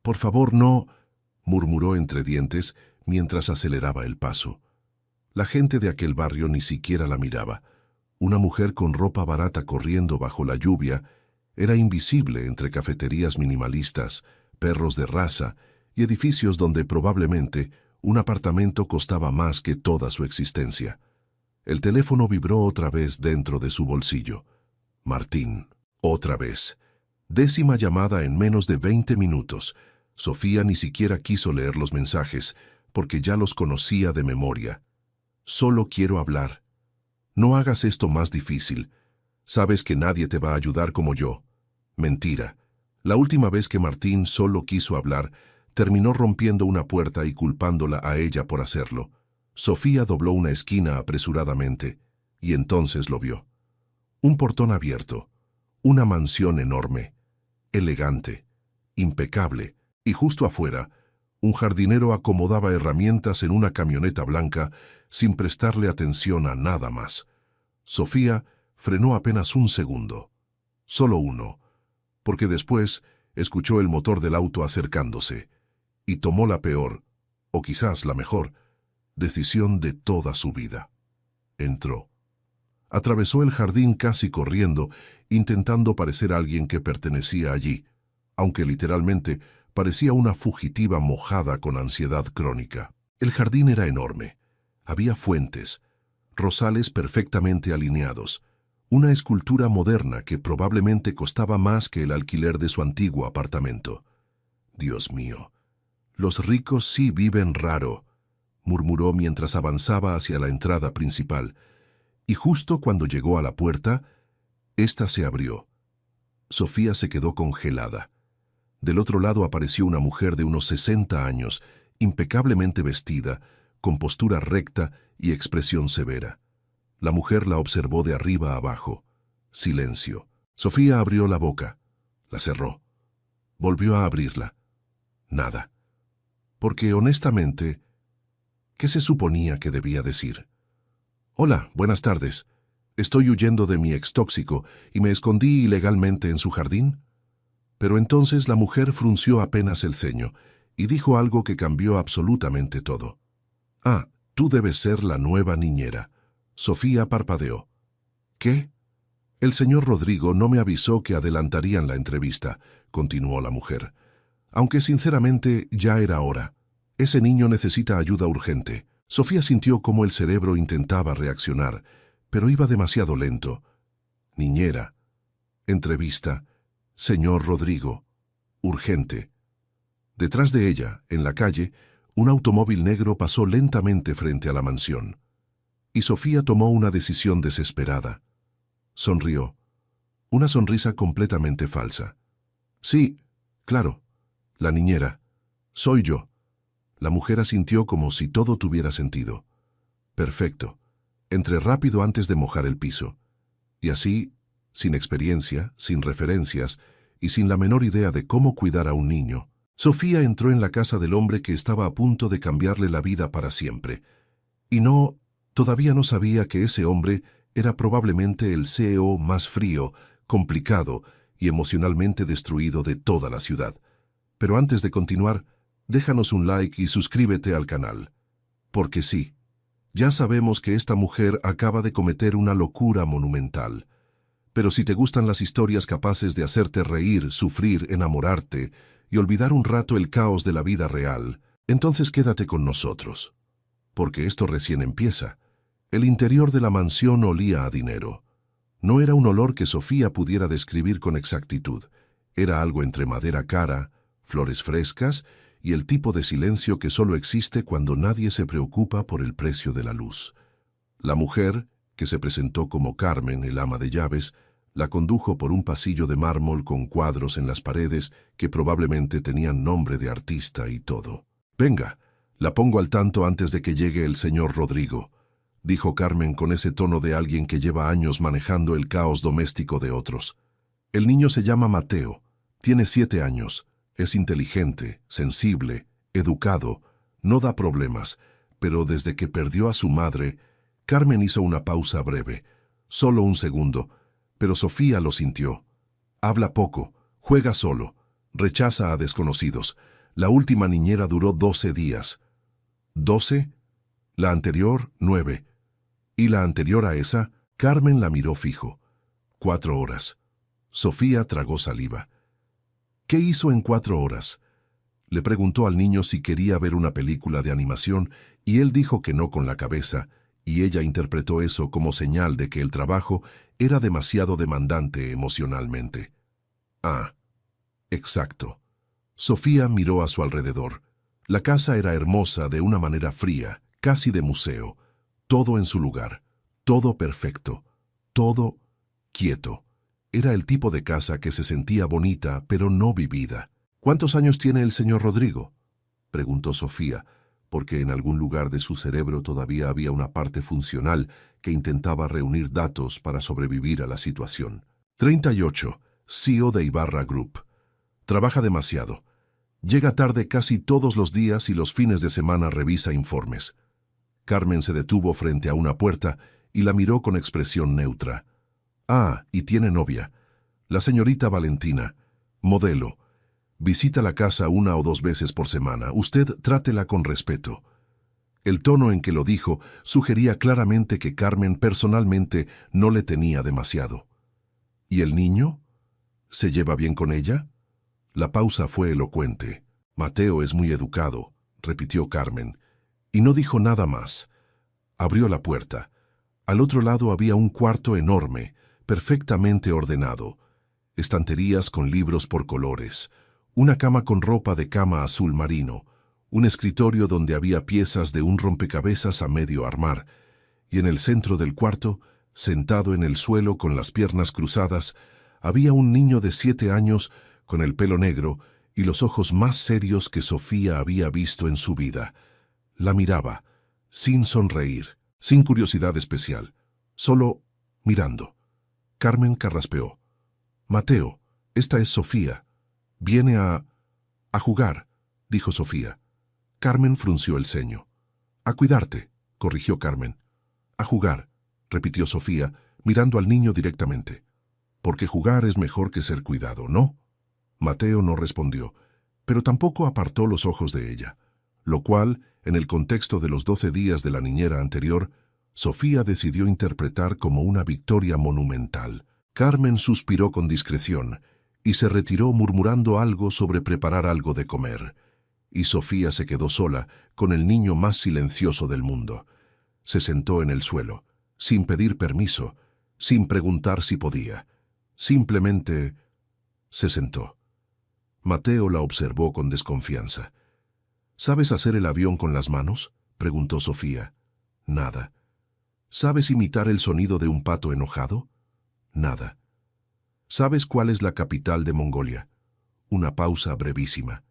Por favor, no, murmuró entre dientes mientras aceleraba el paso. La gente de aquel barrio ni siquiera la miraba. Una mujer con ropa barata corriendo bajo la lluvia era invisible entre cafeterías minimalistas, perros de raza y edificios donde probablemente un apartamento costaba más que toda su existencia. El teléfono vibró otra vez dentro de su bolsillo. Martín, otra vez. 10ª llamada en menos de 20 minutos. Sofía ni siquiera quiso leer los mensajes, porque ya los conocía de memoria. Solo quiero hablar. No hagas esto más difícil. Sabes que nadie te va a ayudar como yo. Mentira. La última vez que Martín solo quiso hablar, terminó rompiendo una puerta y culpándola a ella por hacerlo. Sofía dobló una esquina apresuradamente, y entonces lo vio. Un portón abierto, una mansión enorme, elegante, impecable, y justo afuera, un jardinero acomodaba herramientas en una camioneta blanca sin prestarle atención a nada más. Sofía frenó apenas un segundo, solo uno, porque después escuchó el motor del auto acercándose, y tomó la peor, o quizás la mejor, decisión de toda su vida. Entró. Atravesó el jardín casi corriendo, intentando parecer alguien que pertenecía allí, aunque literalmente parecía una fugitiva mojada con ansiedad crónica. El jardín era enorme. Había fuentes, rosales perfectamente alineados, una escultura moderna que probablemente costaba más que el alquiler de su antiguo apartamento. Dios mío, los ricos sí viven raro, murmuró mientras avanzaba hacia la entrada principal, y justo cuando llegó a la puerta, ésta se abrió. Sofía se quedó congelada. Del otro lado apareció una mujer de unos 60 años, impecablemente vestida, con postura recta y expresión severa. La mujer la observó de arriba a abajo. Silencio. Sofía abrió la boca. La cerró. Volvió a abrirla. Nada. Porque, honestamente, ¿qué se suponía que debía decir? Hola, buenas tardes. Estoy huyendo de mi ex tóxico y me escondí ilegalmente en su jardín. Pero entonces la mujer frunció apenas el ceño y dijo algo que cambió absolutamente todo. Ah, tú debes ser la nueva niñera. Sofía parpadeó. ¿Qué? El señor Rodrigo no me avisó que adelantarían la entrevista, continuó la mujer. Aunque sinceramente ya era hora. Ese niño necesita ayuda urgente. Sofía sintió cómo el cerebro intentaba reaccionar, pero iba demasiado lento. Niñera. Entrevista. Señor Rodrigo. Urgente. Detrás de ella, en la calle, un automóvil negro pasó lentamente frente a la mansión. Y Sofía tomó una decisión desesperada. Sonrió. Una sonrisa completamente falsa. Sí, claro. La niñera. Soy yo. La mujer asintió como si todo tuviera sentido. Perfecto. Entré rápido antes de mojar el piso. Y así, sin experiencia, sin referencias y sin la menor idea de cómo cuidar a un niño, Sofía entró en la casa del hombre que estaba a punto de cambiarle la vida para siempre. Y todavía no sabía que ese hombre era probablemente el CEO más frío, complicado y emocionalmente destruido de toda la ciudad. Pero antes de continuar, déjanos un like y suscríbete al canal. Porque sí, ya sabemos que esta mujer acaba de cometer una locura monumental. Pero si te gustan las historias capaces de hacerte reír, sufrir, enamorarte y olvidar un rato el caos de la vida real, entonces quédate con nosotros. Porque esto recién empieza. El interior de la mansión olía a dinero. No era un olor que Sofía pudiera describir con exactitud. Era algo entre madera cara, flores frescas y el tipo de silencio que solo existe cuando nadie se preocupa por el precio de la luz. La mujer, que se presentó como Carmen, el ama de llaves, la condujo por un pasillo de mármol con cuadros en las paredes que probablemente tenían nombre de artista y todo. «Venga, la pongo al tanto antes de que llegue el señor Rodrigo», dijo Carmen con ese tono de alguien que lleva años manejando el caos doméstico de otros. «El niño se llama Mateo, tiene 7 años, es inteligente, sensible, educado, no da problemas, pero desde que perdió a su madre...» Carmen hizo una pausa breve, solo un segundo, pero Sofía lo sintió. Habla poco, juega solo, rechaza a desconocidos, La última niñera duró 12 días. ¿12? La anterior, 9. Y la anterior a esa, Carmen la miró fijo. 4 horas. Sofía tragó saliva. ¿Qué hizo en 4 horas? Le preguntó al niño si quería ver una película de animación y él dijo que no con la cabeza, y ella interpretó eso como señal de que el trabajo era demasiado demandante emocionalmente. Ah, exacto. Sofía miró a su alrededor. La casa era hermosa de una manera fría, casi de museo. Todo en su lugar, todo perfecto, todo quieto. Era el tipo de casa que se sentía bonita, pero no vivida. ¿Cuántos años tiene el señor Rodrigo?, preguntó Sofía, porque en algún lugar de su cerebro todavía había una parte funcional que intentaba reunir datos para sobrevivir a la situación. 38, CEO de Ibarra Group. Trabaja demasiado. Llega tarde casi todos los días y los fines de semana revisa informes. Carmen se detuvo frente a una puerta y la miró con expresión neutra. Ah, y tiene novia. La señorita Valentina, modelo. Visita la casa 1 o 2 veces por semana. Usted trátela con respeto. El tono en que lo dijo sugería claramente que Carmen personalmente no le tenía demasiado. ¿Y el niño? ¿Se lleva bien con ella? La pausa fue elocuente. Mateo es muy educado, repitió Carmen, y no dijo nada más. Abrió la puerta. Al otro lado había un cuarto enorme, perfectamente ordenado, estanterías con libros por colores, una cama con ropa de cama azul marino, un escritorio donde había piezas de un rompecabezas a medio armar, y en el centro del cuarto, sentado en el suelo con las piernas cruzadas, había un niño de 7 años con el pelo negro y los ojos más serios que Sofía había visto en su vida. La miraba, sin sonreír, sin curiosidad especial, solo mirando. Carmen carraspeó. «Mateo, esta es Sofía. Viene a jugar», dijo Sofía. Carmen frunció el ceño. «A cuidarte», corrigió Carmen. «A jugar», repitió Sofía, mirando al niño directamente. «Porque jugar es mejor que ser cuidado, ¿no?» Mateo no respondió, pero tampoco apartó los ojos de ella, lo cual, en el contexto de los 12 días de la niñera anterior, Sofía decidió interpretar como una victoria monumental. Carmen suspiró con discreción y se retiró murmurando algo sobre preparar algo de comer. Y Sofía se quedó sola con el niño más silencioso del mundo. Se sentó en el suelo, sin pedir permiso, sin preguntar si podía. Simplemente se sentó. Mateo la observó con desconfianza. «¿Sabes hacer el avión con las manos?», preguntó Sofía. «Nada». «¿Sabes imitar el sonido de un pato enojado?». «Nada». «¿Sabes cuál es la capital de Mongolia?». Una pausa brevísima.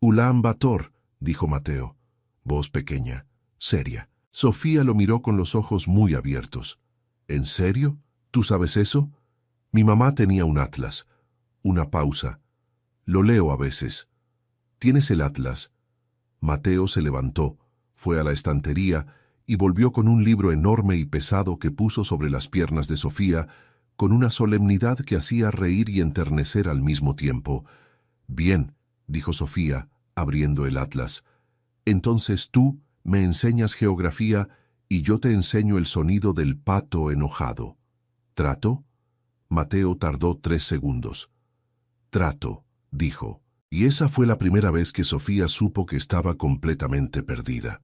«Ulan Bator», dijo Mateo. Voz pequeña, seria. Sofía lo miró con los ojos muy abiertos. «¿En serio? ¿Tú sabes eso?». «Mi mamá tenía un atlas». Una pausa. «Lo leo a veces». «¿Tienes el atlas?». Mateo se levantó, fue a la estantería y volvió con un libro enorme y pesado que puso sobre las piernas de Sofía con una solemnidad que hacía reír y enternecer al mismo tiempo. «Bien», dijo Sofía, abriendo el atlas. «Entonces tú me enseñas geografía y yo te enseño el sonido del pato enojado. ¿Trato?». Mateo tardó 3 segundos. «Trato», dijo, y esa fue la primera vez que Sofía supo que estaba completamente perdida.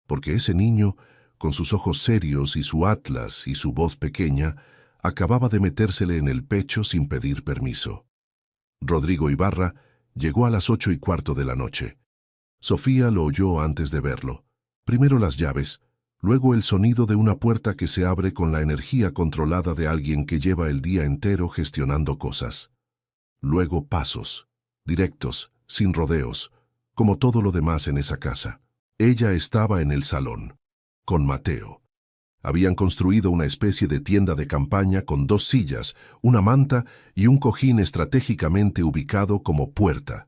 Porque ese niño, con sus ojos serios y su atlas y su voz pequeña, acababa de metérsele en el pecho sin pedir permiso. Rodrigo Ibarra llegó a las 8:15 de la noche. Sofía lo oyó antes de verlo. Primero las llaves, luego el sonido de una puerta que se abre con la energía controlada de alguien que lleva el día entero gestionando cosas. Luego pasos, directos, sin rodeos, como todo lo demás en esa casa. Ella estaba en el salón, con Mateo. Habían construido una especie de tienda de campaña con 2 sillas, una manta y un cojín estratégicamente ubicado como puerta.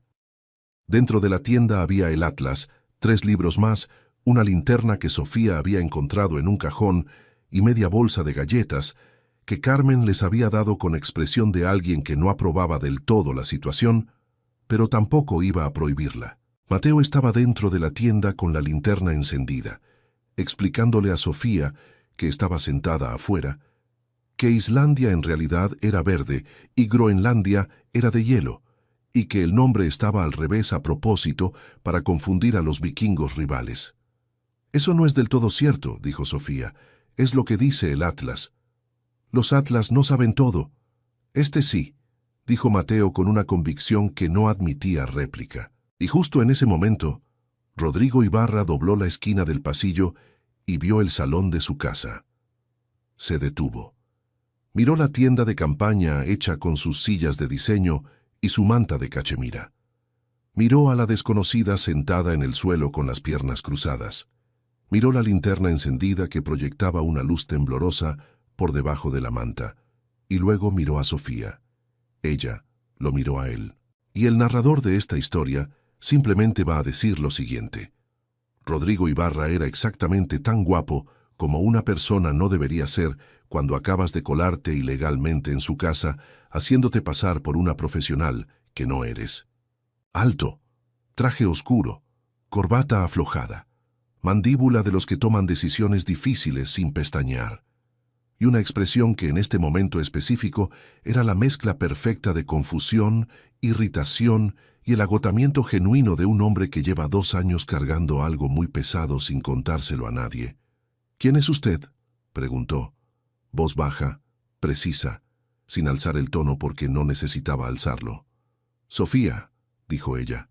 Dentro de la tienda había el atlas, 3 libros más, una linterna que Sofía había encontrado en un cajón y media bolsa de galletas que Carmen les había dado con expresión de alguien que no aprobaba del todo la situación, pero tampoco iba a prohibirla. Mateo estaba dentro de la tienda con la linterna encendida, explicándole a Sofía, que estaba sentada afuera, que Islandia en realidad era verde y Groenlandia era de hielo, y que el nombre estaba al revés a propósito para confundir a los vikingos rivales. «Eso no es del todo cierto», dijo Sofía. «Es lo que dice el Atlas». «Los Atlas no saben todo». «Este sí», dijo Mateo con una convicción que no admitía réplica. Y justo en ese momento, Rodrigo Ibarra dobló la esquina del pasillo y vio el salón de su casa. Se detuvo. Miró la tienda de campaña hecha con sus sillas de diseño y su manta de cachemira. Miró a la desconocida sentada en el suelo con las piernas cruzadas. Miró la linterna encendida que proyectaba una luz temblorosa por debajo de la manta, y luego miró a Sofía. Ella lo miró a él. Y el narrador de esta historia simplemente va a decir lo siguiente. Rodrigo Ibarra era exactamente tan guapo como una persona no debería ser cuando acabas de colarte ilegalmente en su casa, haciéndote pasar por una profesional que no eres. Alto, traje oscuro, corbata aflojada, mandíbula de los que toman decisiones difíciles sin pestañear, y una expresión que en este momento específico era la mezcla perfecta de confusión, irritación y el agotamiento genuino de un hombre que lleva 2 años cargando algo muy pesado sin contárselo a nadie. «¿Quién es usted?», preguntó. Voz baja, precisa, sin alzar el tono porque no necesitaba alzarlo. «Sofía», dijo ella,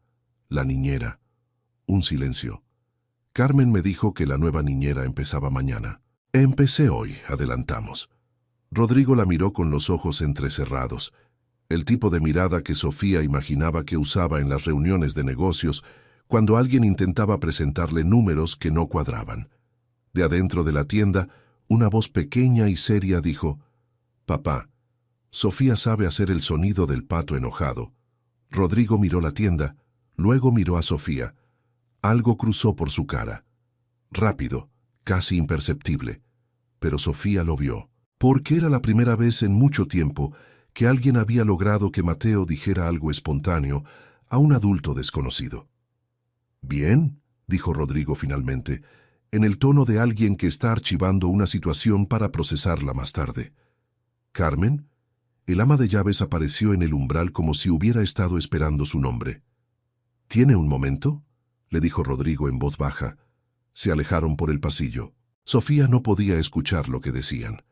«la niñera». Un silencio. «Carmen me dijo que la nueva niñera empezaba mañana». «Empecé hoy», adelantamos. Rodrigo la miró con los ojos entrecerrados, el tipo de mirada que Sofía imaginaba que usaba en las reuniones de negocios cuando alguien intentaba presentarle números que no cuadraban. De adentro de la tienda, una voz pequeña y seria dijo: «Papá, Sofía sabe hacer el sonido del pato enojado». Rodrigo miró la tienda, luego miró a Sofía. Algo cruzó por su cara. Rápido, casi imperceptible. Pero Sofía lo vio, porque era la primera vez en mucho tiempo que alguien había logrado que Mateo dijera algo espontáneo a un adulto desconocido. «Bien», dijo Rodrigo finalmente, en el tono de alguien que está archivando una situación para procesarla más tarde. «Carmen». El ama de llaves apareció en el umbral como si hubiera estado esperando su nombre. «¿Tiene un momento?», le dijo Rodrigo en voz baja. Se alejaron por el pasillo. Sofía no podía escuchar lo que decían,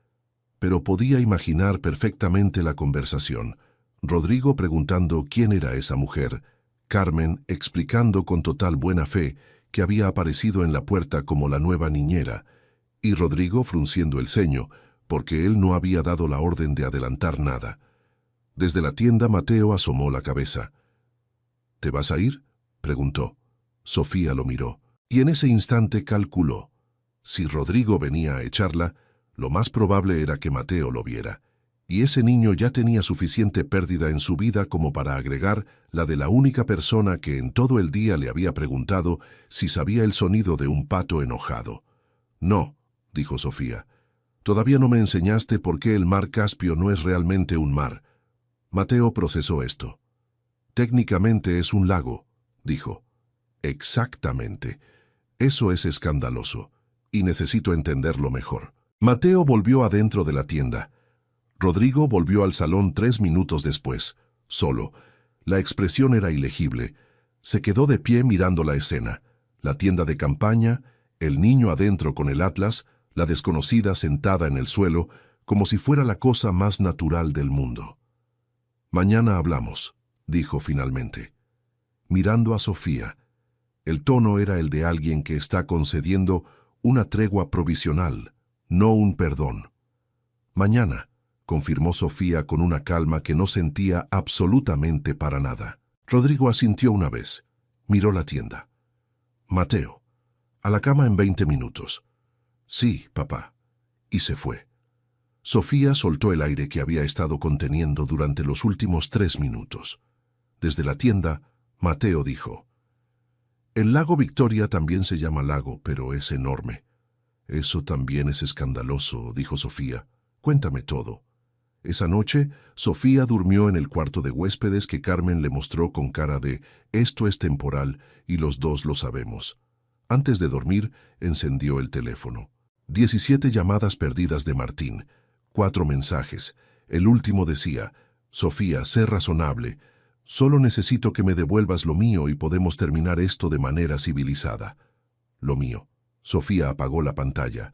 pero podía imaginar perfectamente la conversación. Rodrigo preguntando quién era esa mujer, Carmen explicando con total buena fe que había aparecido en la puerta como la nueva niñera, y Rodrigo frunciendo el ceño, porque él no había dado la orden de adelantar nada. Desde la tienda Mateo asomó la cabeza. «¿Te vas a ir?», preguntó. Sofía lo miró, y en ese instante calculó. Si Rodrigo venía a echarla, lo más probable era que Mateo lo viera, y ese niño ya tenía suficiente pérdida en su vida como para agregar la de la única persona que en todo el día le había preguntado si sabía el sonido de un pato enojado. «No», dijo Sofía. «Todavía no me enseñaste por qué el mar Caspio no es realmente un mar». Mateo procesó esto. «Técnicamente es un lago», dijo. «Exactamente. Eso es escandaloso, y necesito entenderlo mejor». Mateo volvió adentro de la tienda. Rodrigo volvió al salón 3 minutos después, solo. La expresión era ilegible. Se quedó de pie mirando la escena. La tienda de campaña, el niño adentro con el Atlas, la desconocida sentada en el suelo, como si fuera la cosa más natural del mundo. «Mañana hablamos», dijo finalmente. Mirando a Sofía, el tono era el de alguien que está concediendo una tregua provisional, no un perdón. «Mañana», confirmó Sofía con una calma que no sentía absolutamente para nada. Rodrigo asintió una vez. Miró la tienda. «Mateo, a la cama en 20 minutos». «Sí, papá». Y se fue. Sofía soltó el aire que había estado conteniendo durante los últimos 3 minutos. Desde la tienda, Mateo dijo: «El lago Victoria también se llama lago, pero es enorme». «Eso también es escandaloso», dijo Sofía. «Cuéntame todo». Esa noche, Sofía durmió en el cuarto de huéspedes que Carmen le mostró con cara de «esto es temporal y los dos lo sabemos». Antes de dormir, encendió el teléfono. 17 llamadas perdidas de Martín, 4 mensajes. El último decía: «Sofía, sé razonable. Solo necesito que me devuelvas lo mío y podemos terminar esto de manera civilizada». Lo mío. Sofía apagó la pantalla.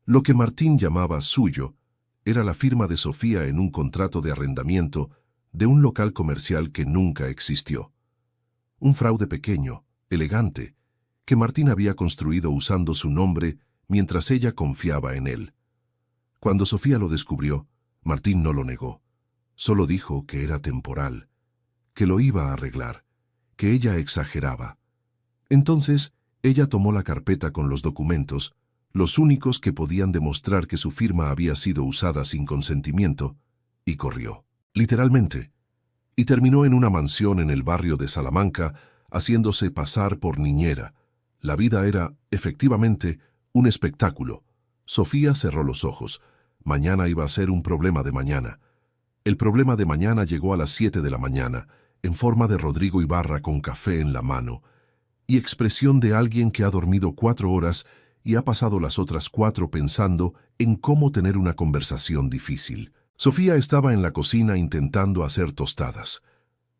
Lo que Martín llamaba suyo era la firma de Sofía en un contrato de arrendamiento de un local comercial que nunca existió. Un fraude pequeño, elegante, que Martín había construido usando su nombre mientras ella confiaba en él. Cuando Sofía lo descubrió, Martín no lo negó. Solo dijo que era temporal, que lo iba a arreglar, que ella exageraba. Entonces, ella tomó la carpeta con los documentos, los únicos que podían demostrar que su firma había sido usada sin consentimiento, y corrió. Literalmente. Y terminó en una mansión en el barrio de Salamanca, haciéndose pasar por niñera. La vida era, efectivamente, un espectáculo. Sofía cerró los ojos. Mañana iba a ser un problema de mañana. El problema de mañana llegó a las 7 de la mañana, en forma de Rodrigo Ibarra con café en la mano, y expresión de alguien que ha dormido 4 horas y ha pasado las otras 4 pensando en cómo tener una conversación difícil. Sofía estaba en la cocina intentando hacer tostadas.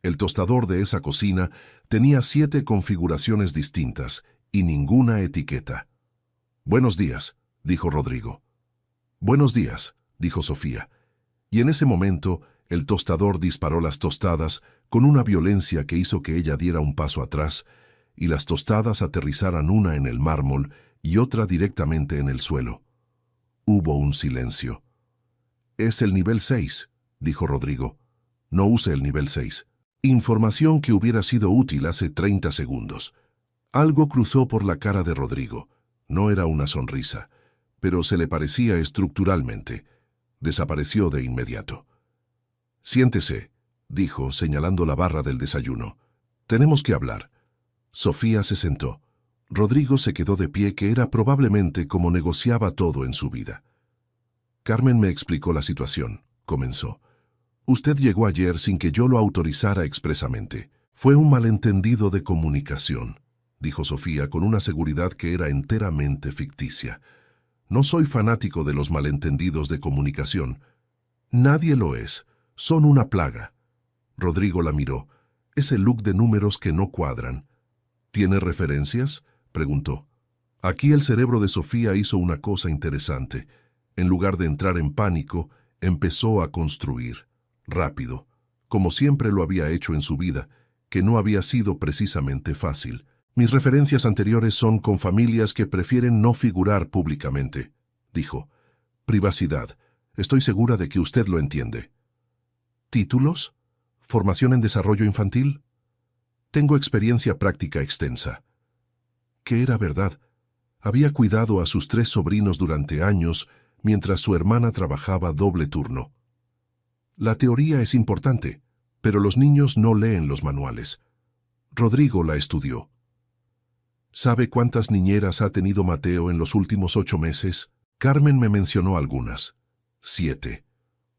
El tostador de esa cocina tenía 7 configuraciones distintas y ninguna etiqueta. «Buenos días», dijo Rodrigo. «Buenos días», dijo Sofía. Y en ese momento, el tostador disparó las tostadas con una violencia que hizo que ella diera un paso atrás y las tostadas aterrizaran una en el mármol y otra directamente en el suelo. Hubo un silencio. «Es el nivel 6», dijo Rodrigo. «No use el nivel 6». Información que hubiera sido útil hace 30 segundos. Algo cruzó por la cara de Rodrigo. No era una sonrisa, pero se le parecía estructuralmente. Desapareció de inmediato. «Siéntese», dijo, señalando la barra del desayuno. «Tenemos que hablar». Sofía se sentó. Rodrigo se quedó de pie, que era probablemente como negociaba todo en su vida. «Carmen me explicó la situación», comenzó. «Usted llegó ayer sin que yo lo autorizara expresamente. Fue un malentendido de comunicación», dijo Sofía con una seguridad que era enteramente ficticia. «No soy fanático de los malentendidos de comunicación. Nadie lo es. Son una plaga». Rodrigo la miró. «Ese look de números que no cuadran». «¿Tiene referencias?», preguntó. Aquí el cerebro de Sofía hizo una cosa interesante. En lugar de entrar en pánico, empezó a construir, rápido, como siempre lo había hecho en su vida, que no había sido precisamente fácil. «Mis referencias anteriores son con familias que prefieren no figurar públicamente», dijo. «Privacidad. Estoy segura de que usted lo entiende». «¿Títulos? ¿Formación en desarrollo infantil?» «Tengo experiencia práctica extensa». Que era verdad. Había cuidado a sus 3 sobrinos durante años mientras su hermana trabajaba doble turno. La teoría es importante, pero los niños no leen los manuales. Rodrigo la estudió. ¿Sabe cuántas niñeras ha tenido Mateo en los últimos 8 meses? Carmen me mencionó algunas. 7.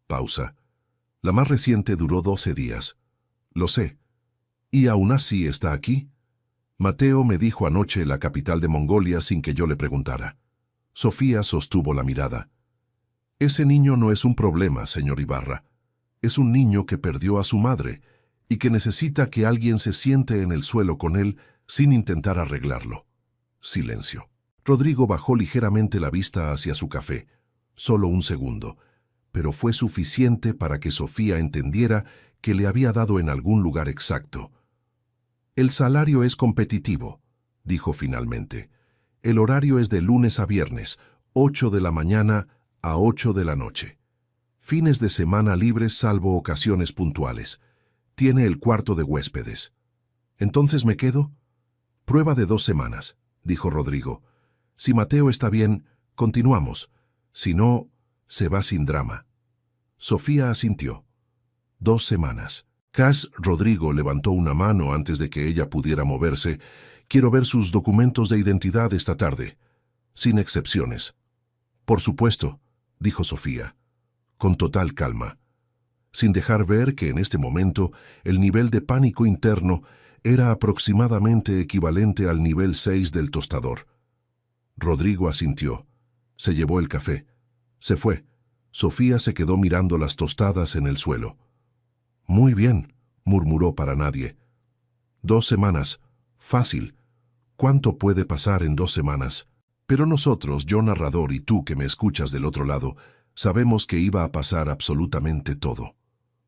Pausa. La más reciente duró 12 días. Lo sé. ¿Y aún así está aquí? Mateo me dijo anoche la capital de Mongolia sin que yo le preguntara. Sofía sostuvo la mirada. Ese niño no es un problema, señor Ibarra. Es un niño que perdió a su madre y que necesita que alguien se siente en el suelo con él sin intentar arreglarlo. Silencio. Rodrigo bajó ligeramente la vista hacia su café. Solo un segundo, pero fue suficiente para que Sofía entendiera que le había dado en algún lugar exacto. «El salario es competitivo», dijo finalmente. «El horario es de lunes a viernes, 8 de la mañana a 8 de la noche. Fines de semana libres salvo ocasiones puntuales. Tiene el cuarto de huéspedes». «¿Entonces me quedo?» «Prueba de 2 semanas», dijo Rodrigo. «Si Mateo está bien, continuamos. Si no, se va sin drama». Sofía asintió. 2 semanas. Rodrigo levantó una mano antes de que ella pudiera moverse. «Quiero ver sus documentos de identidad esta tarde. Sin excepciones». «Por supuesto», dijo Sofía. con total calma, sin dejar ver que en este momento el nivel de pánico interno era aproximadamente equivalente al nivel 6 del tostador. Rodrigo asintió. Se llevó el café. Se fue. Sofía se quedó mirando las tostadas en el suelo. «Muy bien», murmuró para nadie. 2 semanas. Fácil. ¿Cuánto puede pasar en 2 semanas? Pero nosotros, yo narrador y tú que me escuchas del otro lado, sabemos que iba a pasar absolutamente todo.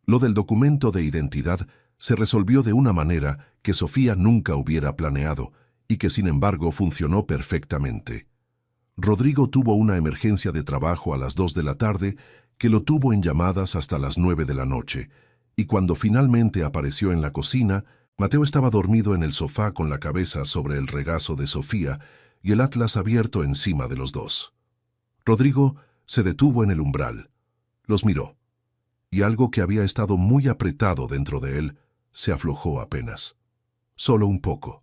Lo del documento de identidad se resolvió de una manera que Sofía nunca hubiera planeado y que sin embargo funcionó perfectamente. Rodrigo tuvo una emergencia de trabajo a las 2 de la tarde que lo tuvo en llamadas hasta las 9 de la noche, y cuando finalmente apareció en la cocina, Mateo estaba dormido en el sofá con la cabeza sobre el regazo de Sofía y el atlas abierto encima de los dos. Rodrigo se detuvo en el umbral. Los miró, y algo que había estado muy apretado dentro de él se aflojó apenas. Solo un poco,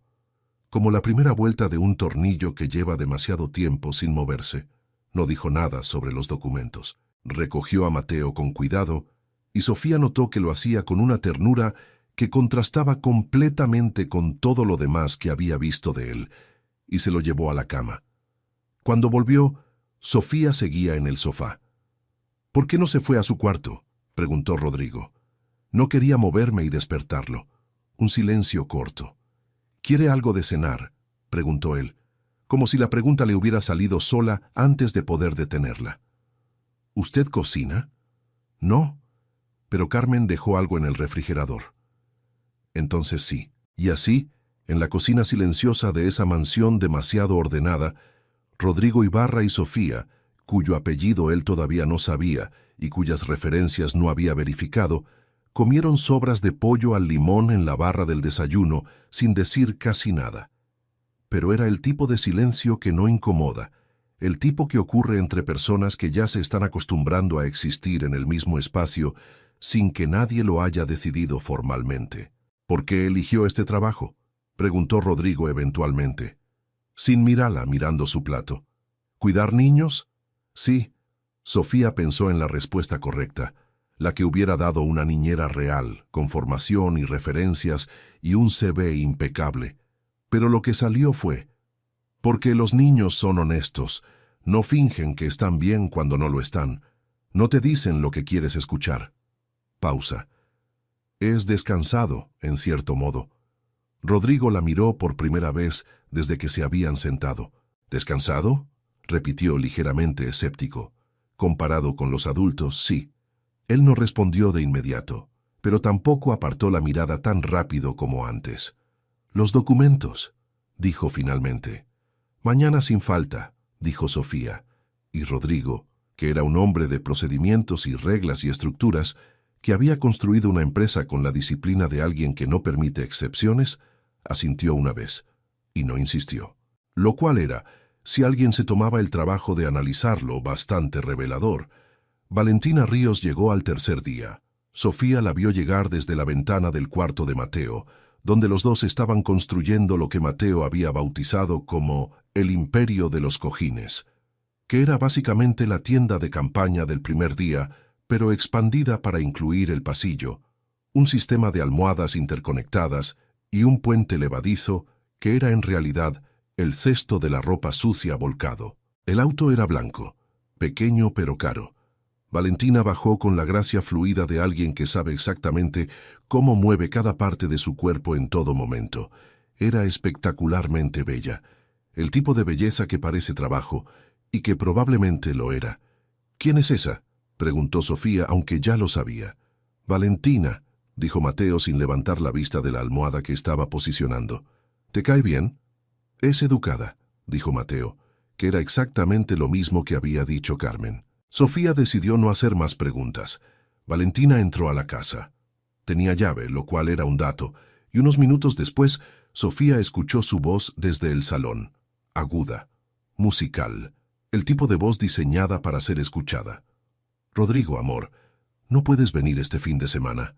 como la primera vuelta de un tornillo que lleva demasiado tiempo sin moverse. No dijo nada sobre los documentos. Recogió a Mateo con cuidado, y Sofía notó que lo hacía con una ternura que contrastaba completamente con todo lo demás que había visto de él, y se lo llevó a la cama. Cuando volvió, Sofía seguía en el sofá. «¿Por qué no se fue a su cuarto?», preguntó Rodrigo. No quería moverme y despertarlo. Un silencio corto. «¿Quiere algo de cenar?», preguntó él, como si la pregunta le hubiera salido sola antes de poder detenerla. «¿Usted cocina?». «No», pero Carmen dejó algo en el refrigerador. Entonces sí. Y así, en la cocina silenciosa de esa mansión demasiado ordenada, Rodrigo Ibarra y Sofía, cuyo apellido él todavía no sabía y cuyas referencias no había verificado, comieron sobras de pollo al limón en la barra del desayuno sin decir casi nada. Pero era el tipo de silencio que no incomoda, el tipo que ocurre entre personas que ya se están acostumbrando a existir en el mismo espacio sin que nadie lo haya decidido formalmente. «¿Por qué eligió este trabajo?», preguntó Rodrigo eventualmente, sin mirarla mirando su plato. «¿Cuidar niños?». «Sí». Sofía pensó en la respuesta correcta, la que hubiera dado una niñera real, con formación y referencias y un CV impecable. Pero lo que salió fue: «Porque los niños son honestos, no fingen que están bien cuando no lo están, no te dicen lo que quieres escuchar». Pausa. «Es descansado, en cierto modo». Rodrigo la miró por primera vez desde que se habían sentado. «¿Descansado?», repitió ligeramente escéptico. «Comparado con los adultos, sí». Él no respondió de inmediato, pero tampoco apartó la mirada tan rápido como antes. «Los documentos», dijo finalmente. «Mañana sin falta», dijo Sofía. Y Rodrigo, que era un hombre de procedimientos y reglas y estructuras, que había construido una empresa con la disciplina de alguien que no permite excepciones, asintió una vez, y no insistió. Lo cual era, si alguien se tomaba el trabajo de analizarlo, bastante revelador. Valentina Ríos llegó al tercer día. Sofía la vio llegar desde la ventana del cuarto de Mateo, donde los dos estaban construyendo lo que Mateo había bautizado como el imperio de los cojines, que era básicamente la tienda de campaña del primer día, pero expandida para incluir el pasillo, un sistema de almohadas interconectadas y un puente levadizo que era en realidad el cesto de la ropa sucia volcado. El auto era blanco, pequeño pero caro. Valentina bajó con la gracia fluida de alguien que sabe exactamente cómo mueve cada parte de su cuerpo en todo momento. Era espectacularmente bella, el tipo de belleza que parece trabajo, y que probablemente lo era. «¿Quién es esa?», preguntó Sofía, aunque ya lo sabía. «Valentina», dijo Mateo sin levantar la vista de la almohada que estaba posicionando. «¿Te cae bien?». «Es educada», dijo Mateo, que era exactamente lo mismo que había dicho Carmen. Sofía decidió no hacer más preguntas. Valentina entró a la casa. Tenía llave, lo cual era un dato, y unos minutos después, Sofía escuchó su voz desde el salón. Aguda, musical, el tipo de voz diseñada para ser escuchada. «Rodrigo, amor, ¿no puedes venir este fin de semana?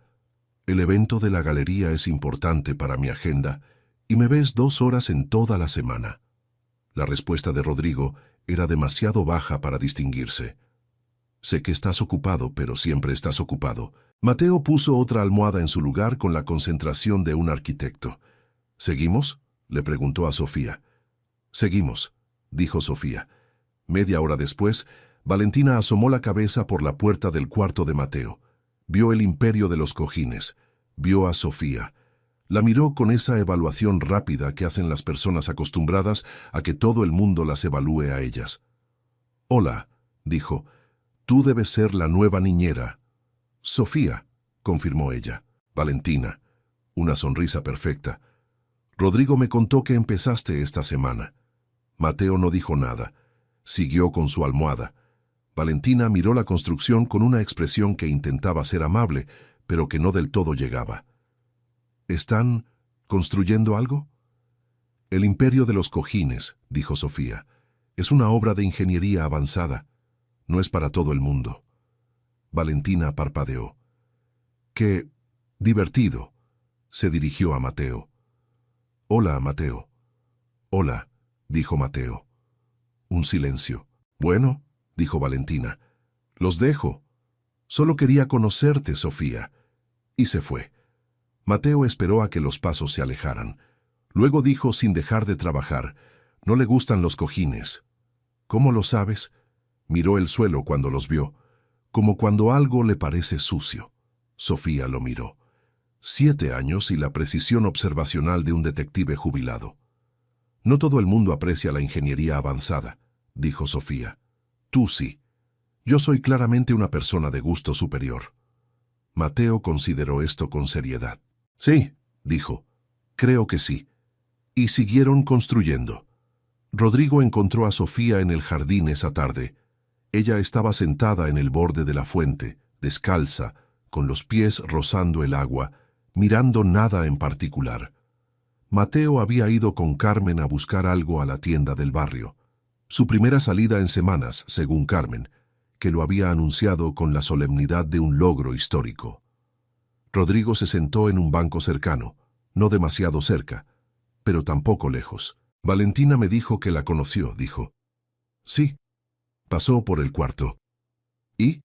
El evento de la galería es importante para mi agenda y me ves 2 horas en toda la semana». La respuesta de Rodrigo era demasiado baja para distinguirse. Sé que estás ocupado, pero siempre estás ocupado. Mateo puso otra almohada en su lugar con la concentración de un arquitecto. ¿Seguimos?, le preguntó a Sofía. Seguimos, dijo Sofía. Media hora después, Valentina asomó la cabeza por la puerta del cuarto de Mateo. Vio el imperio de los cojines. Vio a Sofía. La miró con esa evaluación rápida que hacen las personas acostumbradas a que todo el mundo las evalúe a ellas. «Hola», dijo, «tú debes ser la nueva niñera». «Sofía», confirmó ella. «Valentina». Una sonrisa perfecta. «Rodrigo me contó que empezaste esta semana». Mateo no dijo nada. Siguió con su almohada. Valentina miró la construcción con una expresión que intentaba ser amable, pero que no del todo llegaba. «¿Están construyendo algo?» «El imperio de los cojines», dijo Sofía. «Es una obra de ingeniería avanzada. No es para todo el mundo». Valentina parpadeó. «Qué divertido», se dirigió a Mateo. «Hola, Mateo». «Hola», dijo Mateo. Un silencio. «Bueno», dijo Valentina, «los dejo. Solo quería conocerte, Sofía». Y se fue. Mateo esperó a que los pasos se alejaran. Luego dijo sin dejar de trabajar, «No le gustan los cojines». «¿Cómo lo sabes?» Miró el suelo cuando los vio, como cuando algo le parece sucio. Sofía lo miró. 7 años y la precisión observacional de un detective jubilado. «No todo el mundo aprecia la ingeniería avanzada», dijo Sofía. «Tú sí. Yo soy claramente una persona de gusto superior». Mateo consideró esto con seriedad. «Sí», dijo, «creo que sí». Y siguieron construyendo. Rodrigo encontró a Sofía en el jardín esa tarde. Ella estaba sentada en el borde de la fuente, descalza, con los pies rozando el agua, mirando nada en particular. Mateo había ido con Carmen a buscar algo a la tienda del barrio. Su primera salida en semanas, según Carmen, que lo había anunciado con la solemnidad de un logro histórico. Rodrigo se sentó en un banco cercano, no demasiado cerca, pero tampoco lejos. «Valentina me dijo que la conoció», dijo. «Sí». Pasó por el cuarto. «¿Y?»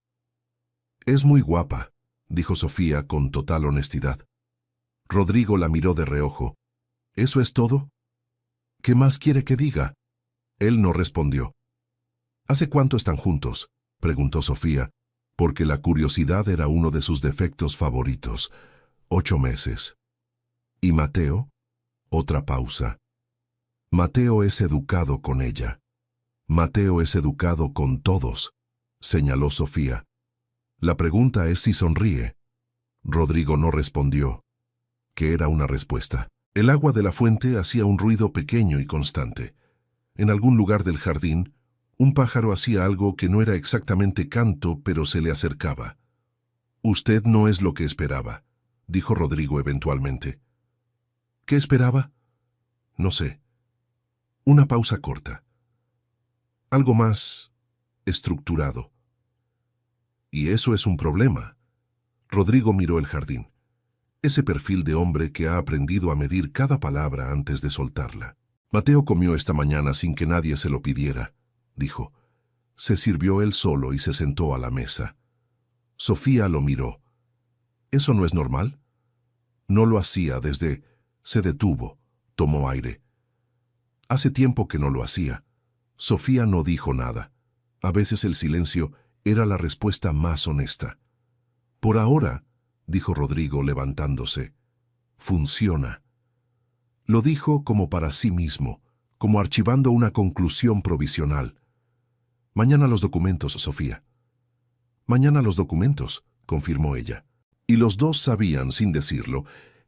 «Es muy guapa», dijo Sofía con total honestidad. Rodrigo la miró de reojo. «¿Eso es todo? ¿Qué más quiere que diga?» Él no respondió. «¿Hace cuánto están juntos?», preguntó Sofía, porque la curiosidad era uno de sus defectos favoritos. 8 meses. ¿Y Mateo? Otra pausa. Mateo es educado con ella. Mateo es educado con todos, señaló Sofía. La pregunta es si sonríe. Rodrigo no respondió. ¿Qué era una respuesta? El agua de la fuente hacía un ruido pequeño y constante. En algún lugar del jardín, un pájaro hacía algo que no era exactamente canto, pero se le acercaba. «Usted no es lo que esperaba», dijo Rodrigo eventualmente. «¿Qué esperaba?» «No sé». Una pausa corta. Algo más estructurado. «Y eso es un problema». Rodrigo miró el jardín. Ese perfil de hombre que ha aprendido a medir cada palabra antes de soltarla. «Mateo comió esta mañana sin que nadie se lo pidiera», dijo. Se sirvió él solo y se sentó a la mesa. Sofía lo miró. ¿Eso no es normal? No lo hacía desde... Se detuvo, tomó aire. Hace tiempo que no lo hacía. Sofía no dijo nada. A veces el silencio era la respuesta más honesta. «Por ahora», dijo Rodrigo levantándose, «funciona». Lo dijo como para sí mismo, como archivando una conclusión provisional. «Mañana los documentos, Sofía». «Mañana los documentos», confirmó ella. Y los dos sabían, sin decirlo,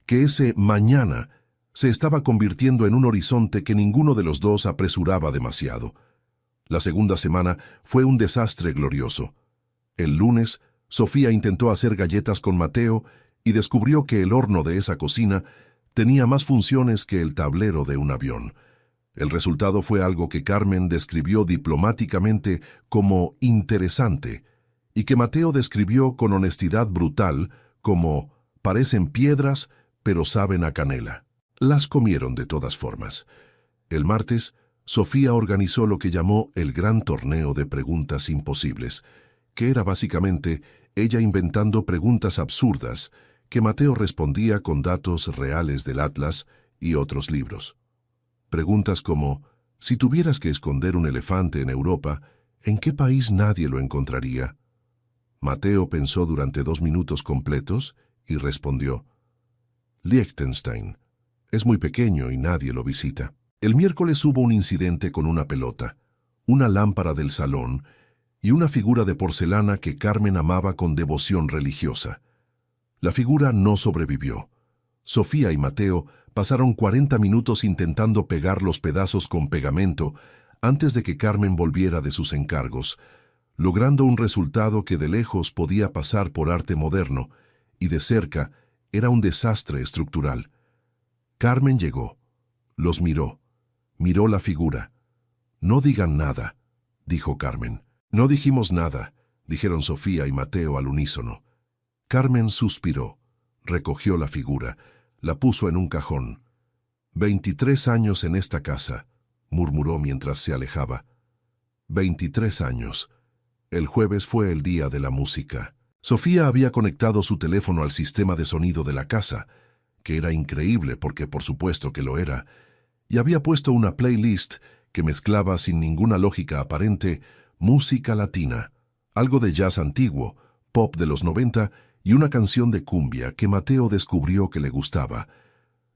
que ese mañana se estaba convirtiendo en un horizonte que ninguno de los dos apresuraba demasiado. La segunda semana fue un desastre glorioso. El lunes, Sofía intentó hacer galletas con Mateo y descubrió que el horno de esa cocina tenía más funciones que el tablero de un avión. El resultado fue algo que Carmen describió diplomáticamente como interesante y que Mateo describió con honestidad brutal como parecen piedras pero saben a canela. Las comieron de todas formas. El martes, Sofía organizó lo que llamó el gran torneo de preguntas imposibles, que era básicamente ella inventando preguntas absurdas que Mateo respondía con datos reales del Atlas y otros libros. Preguntas como, si tuvieras que esconder un elefante en Europa, ¿en qué país nadie lo encontraría? Mateo pensó durante 2 minutos completos y respondió, Liechtenstein. Es muy pequeño y nadie lo visita. El miércoles hubo un incidente con una pelota, una lámpara del salón y una figura de porcelana que Carmen amaba con devoción religiosa. La figura no sobrevivió. Sofía y Mateo pasaron 40 minutos intentando pegar los pedazos con pegamento antes de que Carmen volviera de sus encargos, logrando un resultado que de lejos podía pasar por arte moderno y de cerca era un desastre estructural. Carmen llegó, los miró la figura. «No digan nada», dijo Carmen. «No dijimos nada», dijeron Sofía y Mateo al unísono. Carmen suspiró, recogió la figura, la puso en un cajón. 23 años en esta casa, murmuró mientras se alejaba. 23 años. El jueves fue el día de la música. Sofía había conectado su teléfono al sistema de sonido de la casa, que era increíble porque por supuesto que lo era, y había puesto una playlist que mezclaba sin ninguna lógica aparente música latina, algo de jazz antiguo, pop de los 90 y una canción de cumbia que Mateo descubrió que le gustaba,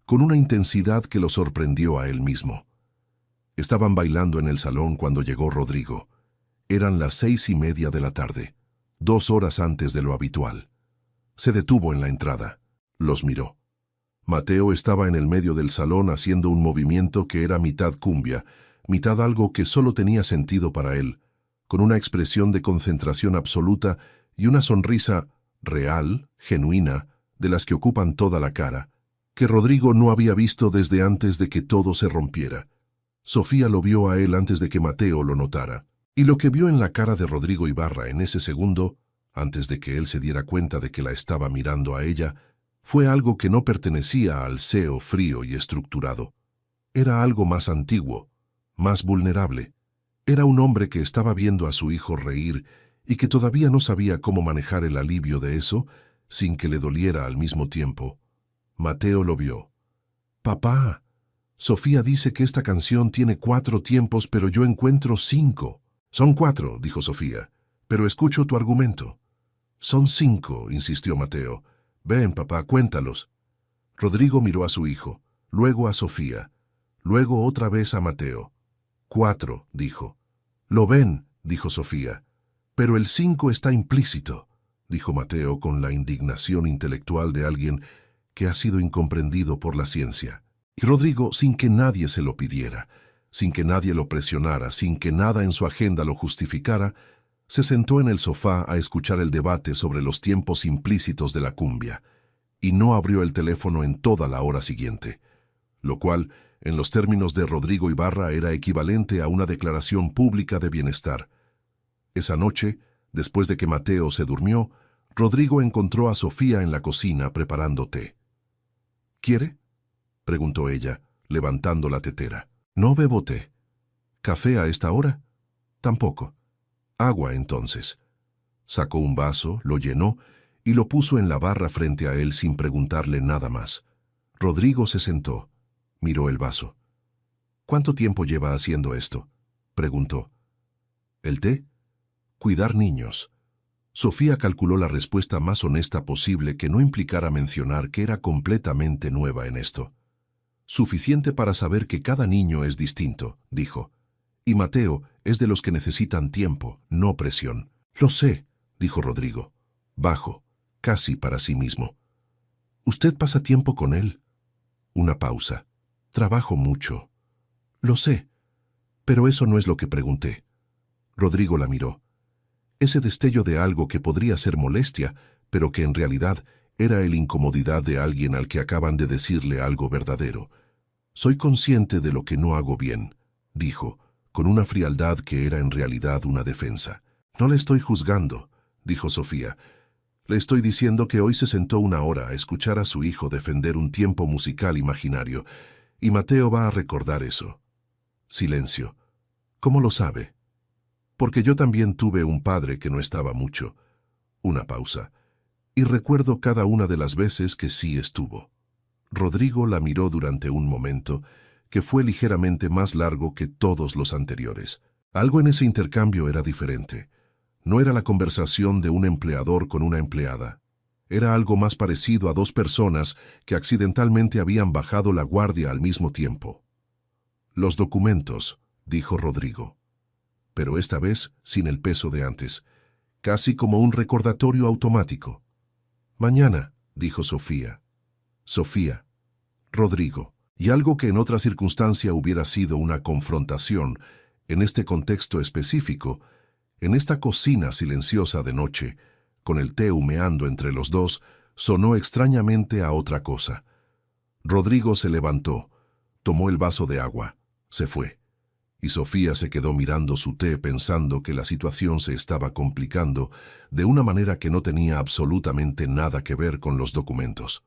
con una intensidad que lo sorprendió a él mismo. Estaban bailando en el salón cuando llegó Rodrigo. Eran las 6:30 de la tarde, 2 horas antes de lo habitual. Se detuvo en la entrada. Los miró. Mateo estaba en el medio del salón haciendo un movimiento que era mitad cumbia, mitad algo que solo tenía sentido para él, con una expresión de concentración absoluta y una sonrisa real, genuina, de las que ocupan toda la cara, que Rodrigo no había visto desde antes de que todo se rompiera. Sofía lo vio a él antes de que Mateo lo notara, y lo que vio en la cara de Rodrigo Ibarra en ese segundo, antes de que él se diera cuenta de que la estaba mirando a ella, fue algo que no pertenecía al seo frío y estructurado. Era algo más antiguo, más vulnerable. Era un hombre que estaba viendo a su hijo reír y que todavía no sabía cómo manejar el alivio de eso sin que le doliera al mismo tiempo. Mateo lo vio. «Papá, Sofía dice que esta canción tiene 4 tiempos, pero yo encuentro 5. «Son 4», dijo Sofía, «pero escucho tu argumento». «Son 5», insistió Mateo. «Ven, papá, cuéntalos». Rodrigo miró a su hijo, luego a Sofía, luego otra vez a Mateo. 4, dijo. «¿Lo ven?», dijo Sofía. «Pero el 5 está implícito», dijo Mateo con la indignación intelectual de alguien que ha sido incomprendido por la ciencia. Y Rodrigo, sin que nadie se lo pidiera, sin que nadie lo presionara, sin que nada en su agenda lo justificara, se sentó en el sofá a escuchar el debate sobre los tiempos implícitos de la cumbia, y no abrió el teléfono en toda la hora siguiente, lo cual, en los términos de Rodrigo Ibarra, era equivalente a una declaración pública de bienestar. Esa noche, después de que Mateo se durmió, Rodrigo encontró a Sofía en la cocina preparando té. «¿Quiere?», preguntó ella, levantando la tetera. «No bebo té». «¿Café a esta hora?». «Tampoco». «Agua, entonces». Sacó un vaso, lo llenó y lo puso en la barra frente a él sin preguntarle nada más. Rodrigo se sentó, miró el vaso. «¿Cuánto tiempo lleva haciendo esto?», preguntó. «¿El té?». «Cuidar niños». Sofía calculó la respuesta más honesta posible que no implicara mencionar que era completamente nueva en esto. «Suficiente para saber que cada niño es distinto», dijo. «Y Mateo es de los que necesitan tiempo, no presión». «Lo sé», dijo Rodrigo, bajo, casi para sí mismo. «¿Usted pasa tiempo con él?». Una pausa. «Trabajo mucho». «Lo sé, pero eso no es lo que pregunté». Rodrigo la miró. Ese destello de algo que podría ser molestia, pero que en realidad era la incomodidad de alguien al que acaban de decirle algo verdadero. «Soy consciente de lo que no hago bien», dijo, con una frialdad que era en realidad una defensa. «No le estoy juzgando», dijo Sofía. «Le estoy diciendo que hoy se sentó 1 hora a escuchar a su hijo defender un tiempo musical imaginario, y Mateo va a recordar eso». Silencio. «¿Cómo lo sabe?». Porque yo también tuve un padre que no estaba mucho. Una pausa. Y recuerdo cada una de las veces que sí estuvo. Rodrigo la miró durante un momento, que fue ligeramente más largo que todos los anteriores. Algo en ese intercambio era diferente. No era la conversación de un empleador con una empleada. Era algo más parecido a dos personas que accidentalmente habían bajado la guardia al mismo tiempo. «Los documentos», dijo Rodrigo. Pero esta vez sin el peso de antes, casi como un recordatorio automático. «Mañana», dijo Sofía. Sofía. Rodrigo. Y algo que en otra circunstancia hubiera sido una confrontación, en este contexto específico, en esta cocina silenciosa de noche, con el té humeando entre los dos, sonó extrañamente a otra cosa. Rodrigo se levantó, tomó el vaso de agua, se fue. Y Sofía se quedó mirando su té pensando que la situación se estaba complicando de una manera que no tenía absolutamente nada que ver con los documentos.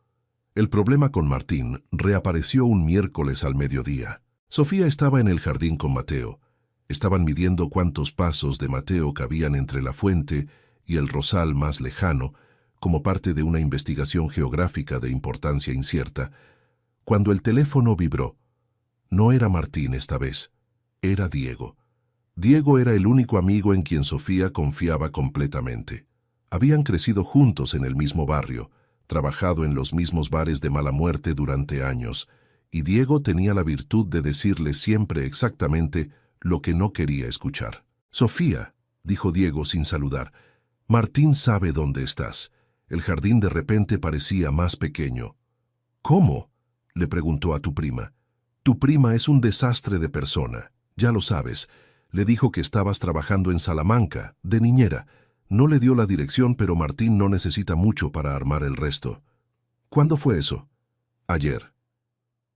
El problema con Martín reapareció un miércoles al mediodía. Sofía estaba en el jardín con Mateo. Estaban midiendo cuántos pasos de Mateo cabían entre la fuente y el rosal más lejano, como parte de una investigación geográfica de importancia incierta, cuando el teléfono vibró. No era Martín esta vez. Era Diego. Diego era el único amigo en quien Sofía confiaba completamente. Habían crecido juntos en el mismo barrio, trabajado en los mismos bares de mala muerte durante años, y Diego tenía la virtud de decirle siempre exactamente lo que no quería escuchar. «Sofía», dijo Diego sin saludar, «Martín sabe dónde estás». El jardín de repente parecía más pequeño. «¿Cómo?», le preguntó a tu prima. «Tu prima es un desastre de persona. Ya lo sabes. Le dijo que estabas trabajando en Salamanca, de niñera. No le dio la dirección, pero Martín no necesita mucho para armar el resto». «¿Cuándo fue eso?» «Ayer».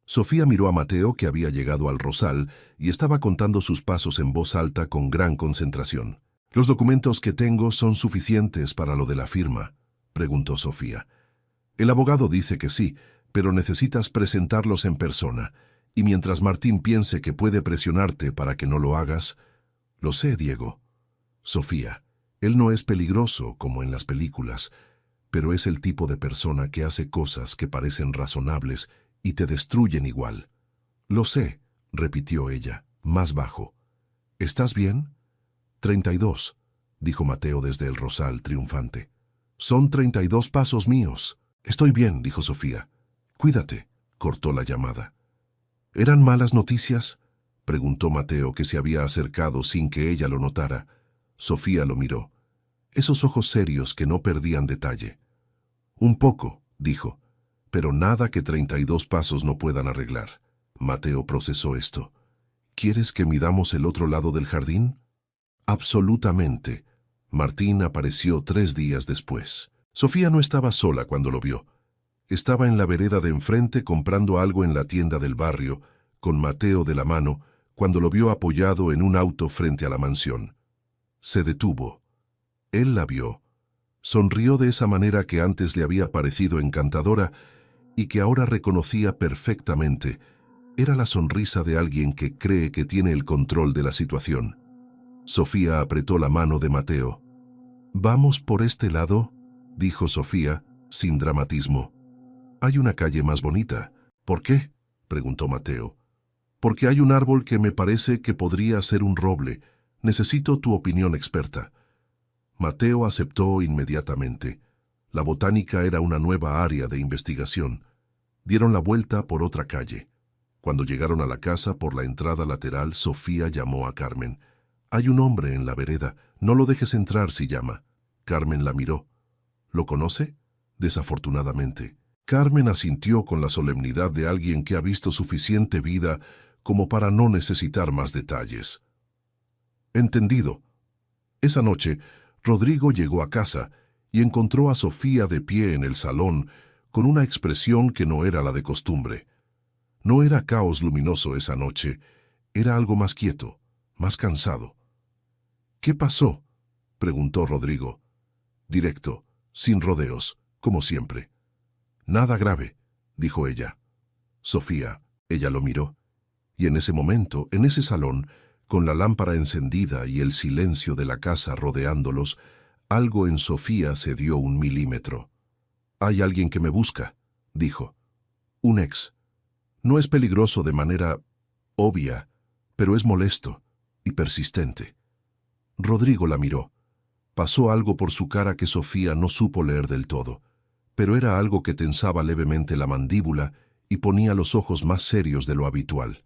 Sofía miró a Mateo, que había llegado al rosal y estaba contando sus pasos en voz alta con gran concentración. «¿Los documentos que tengo son suficientes para lo de la firma?», preguntó Sofía. «El abogado dice que sí, pero necesitas presentarlos en persona. Y mientras Martín piense que puede presionarte para que no lo hagas...» «Lo sé, Diego». «Sofía, él no es peligroso como en las películas, pero es el tipo de persona que hace cosas que parecen razonables y te destruyen igual». «Lo sé», repitió ella, más bajo. «¿Estás bien?» 32, dijo Mateo desde el rosal, triunfante. «Son 32 pasos míos». «Estoy bien», dijo Sofía. «Cuídate», cortó la llamada. «¿Eran malas noticias?», preguntó Mateo, que se había acercado sin que ella lo notara. Sofía lo miró. Esos ojos serios que no perdían detalle. «Un poco», dijo, «pero nada que 32 pasos no puedan arreglar». Mateo procesó esto. «¿Quieres que midamos el otro lado del jardín?» «Absolutamente». Martín apareció 3 días después. Sofía no estaba sola cuando lo vio. Estaba en la vereda de enfrente comprando algo en la tienda del barrio, con Mateo de la mano, cuando lo vio apoyado en un auto frente a la mansión. Se detuvo. Él la vio. Sonrió de esa manera que antes le había parecido encantadora y que ahora reconocía perfectamente. Era la sonrisa de alguien que cree que tiene el control de la situación. Sofía apretó la mano de Mateo. «¿Vamos por este lado?», dijo Sofía, sin dramatismo. «Hay una calle más bonita». «¿Por qué?», preguntó Mateo. «Porque hay un árbol que me parece que podría ser un roble. Necesito tu opinión experta». Mateo aceptó inmediatamente. La botánica era una nueva área de investigación. Dieron la vuelta por otra calle. Cuando llegaron a la casa por la entrada lateral, Sofía llamó a Carmen. «Hay un hombre en la vereda. No lo dejes entrar si llama». Carmen la miró. «¿Lo conoce?». «Desafortunadamente». Carmen asintió con la solemnidad de alguien que ha visto suficiente vida como para no necesitar más detalles. «Entendido». Esa noche, Rodrigo llegó a casa y encontró a Sofía de pie en el salón con una expresión que no era la de costumbre. No era caos luminoso esa noche, era algo más quieto, más cansado. «¿Qué pasó?», preguntó Rodrigo. Directo, sin rodeos, como siempre. «Nada grave», dijo ella. «Sofía», ella lo miró. Y en ese momento, en ese salón, Con la lámpara encendida y el silencio de la casa rodeándolos, algo en Sofía se dio 1 milímetro. «Hay alguien que me busca», dijo. «Un ex. No es peligroso de manera obvia, pero es molesto y persistente». Rodrigo la miró. Pasó algo por su cara que Sofía no supo leer del todo, pero era algo que tensaba levemente la mandíbula y ponía los ojos más serios de lo habitual.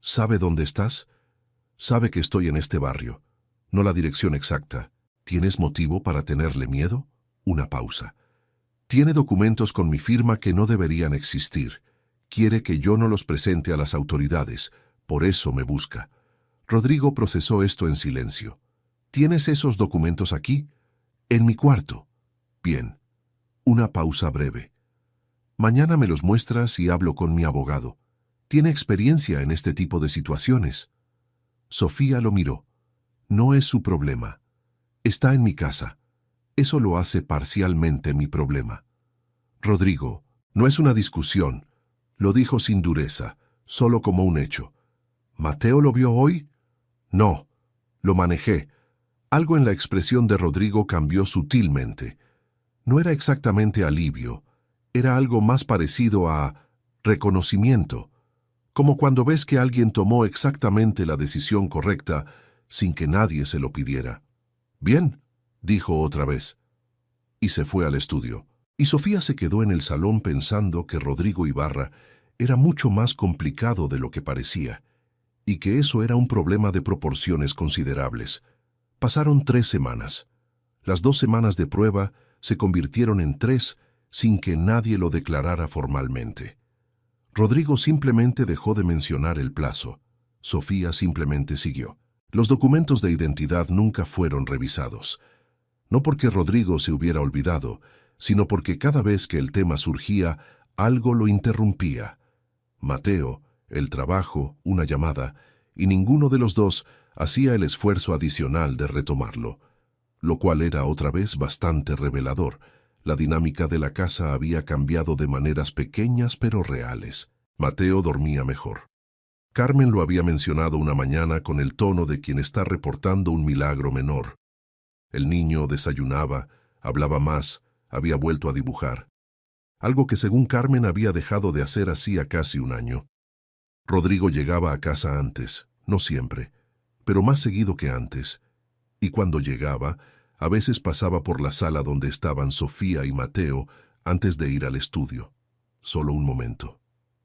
«¿Sabe dónde estás? Sabe que estoy en este barrio. No la dirección exacta. ¿Tienes motivo para tenerle miedo?» Una pausa. «Tiene documentos con mi firma que no deberían existir. Quiere que yo no los presente a las autoridades. Por eso me busca». Rodrigo procesó esto en silencio. «¿Tienes esos documentos aquí?» «En mi cuarto». «Bien». Una pausa breve. «Mañana me los muestras y hablo con mi abogado. Tiene experiencia en este tipo de situaciones». Sofía lo miró. «No es su problema. Está en mi casa. Eso lo hace parcialmente mi problema». «Rodrigo, no es una discusión», lo dijo sin dureza, solo como un hecho. «¿Mateo lo vio hoy?» «No, lo manejé». Algo en la expresión de Rodrigo cambió sutilmente. No era exactamente alivio, era algo más parecido a reconocimiento, como cuando ves que alguien tomó exactamente la decisión correcta sin que nadie se lo pidiera. «Bien», dijo otra vez, y se fue al estudio. Y Sofía se quedó en el salón pensando que Rodrigo Ibarra era mucho más complicado de lo que parecía, y que eso era un problema de proporciones considerables. Pasaron 3 semanas. Las 2 semanas de prueba se convirtieron en 3 sin que nadie lo declarara formalmente. Rodrigo simplemente dejó de mencionar el plazo. Sofía simplemente siguió. Los documentos de identidad nunca fueron revisados. No porque Rodrigo se hubiera olvidado, sino porque cada vez que el tema surgía, algo lo interrumpía. Mateo, el trabajo, una llamada, y ninguno de los dos hacía el esfuerzo adicional de retomarlo, lo cual era otra vez bastante revelador. La dinámica de la casa había cambiado de maneras pequeñas pero reales. Mateo dormía mejor. Carmen lo había mencionado una mañana con el tono de quien está reportando un milagro menor. El niño desayunaba, hablaba más, había vuelto a dibujar. Algo que según Carmen había dejado de hacer hacía casi 1 año. Rodrigo llegaba a casa antes, no siempre, pero más seguido que antes. Y cuando llegaba, a veces pasaba por la sala donde estaban Sofía y Mateo antes de ir al estudio. Solo un momento,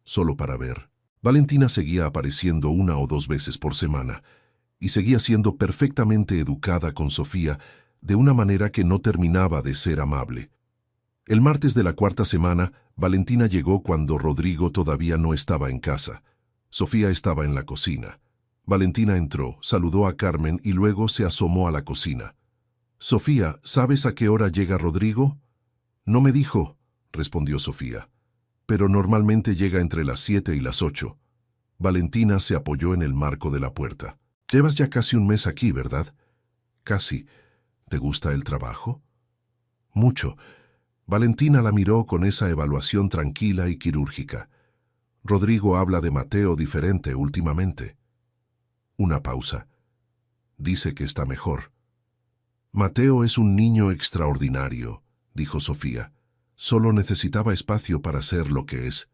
solo para ver. Valentina seguía apareciendo 1 o 2 veces por semana, y seguía siendo perfectamente educada con Sofía de una manera que no terminaba de ser amable. El martes de la 4ª semana, Valentina llegó cuando Rodrigo todavía no estaba en casa. Sofía estaba en la cocina. Valentina entró, saludó a Carmen y luego se asomó a la cocina. «Sofía, ¿sabes a qué hora llega Rodrigo?» «No me dijo», respondió Sofía. «Pero normalmente llega entre las 7 y las 8. Valentina se apoyó en el marco de la puerta. «Llevas ya casi 1 mes aquí, ¿verdad?» «Casi. ¿Te gusta el trabajo?» «Mucho». Valentina la miró con esa evaluación tranquila y quirúrgica. «Rodrigo habla de Mateo diferente últimamente». Una pausa. «Dice que está mejor». «Mateo es un niño extraordinario», dijo Sofía. «Solo necesitaba espacio para ser lo que es».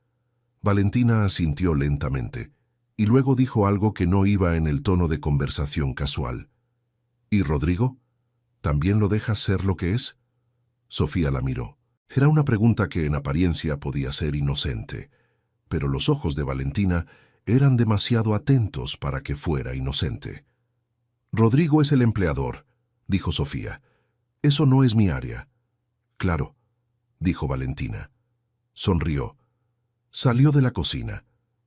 Valentina asintió lentamente, y luego dijo algo que no iba en el tono de conversación casual. «¿Y Rodrigo? ¿También lo dejas ser lo que es?» Sofía la miró. Era una pregunta que en apariencia podía ser inocente, pero los ojos de Valentina eran demasiado atentos para que fuera inocente. «Rodrigo es el empleador», dijo Sofía. «Eso no es mi área». «Claro», dijo Valentina. Sonrió. Salió de la cocina,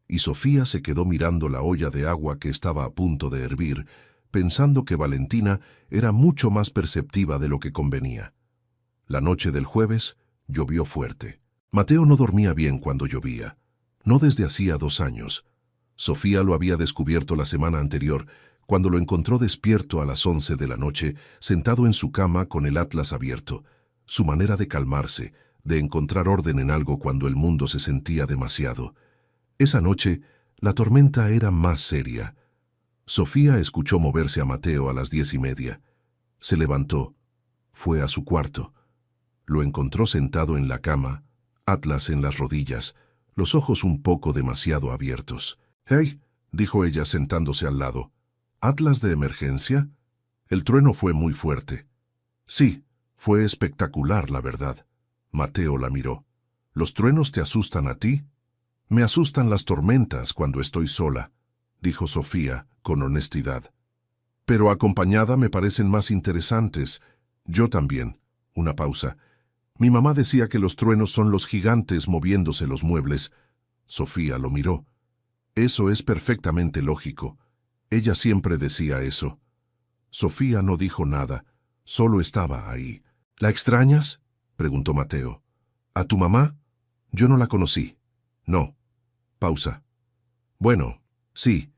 y Sofía se quedó mirando la olla de agua que estaba a punto de hervir, pensando que Valentina era mucho más perceptiva de lo que convenía. La noche del jueves llovió fuerte. Mateo no dormía bien cuando llovía, no desde hacía 2 años. Sofía lo había descubierto la semana anterior, cuando lo encontró despierto a las 11 de la noche, sentado en su cama con el atlas abierto. Su manera de calmarse, de encontrar orden en algo cuando el mundo se sentía demasiado. Esa noche, la tormenta era más seria. Sofía escuchó moverse a Mateo a las 10:30. Se levantó, fue a su cuarto. Lo encontró sentado en la cama, Atlas en las rodillas, los ojos un poco demasiado abiertos. «Hey», dijo ella sentándose al lado. «¿Atlas de emergencia?» El trueno fue muy fuerte. «Sí, fue espectacular, la verdad». Mateo la miró. «¿Los truenos te asustan a ti?» «Me asustan las tormentas cuando estoy sola», dijo Sofía con honestidad. «Pero acompañada me parecen más interesantes. Yo también». Una pausa. «Mi mamá decía que los truenos son los gigantes moviéndose los muebles». Sofía lo miró. «Eso es perfectamente lógico. Ella siempre decía eso». Sofía no dijo nada, solo estaba ahí. «¿La extrañas?», preguntó Mateo. «¿A tu mamá? Yo no la conocí». «No». Pausa. «Bueno, sí,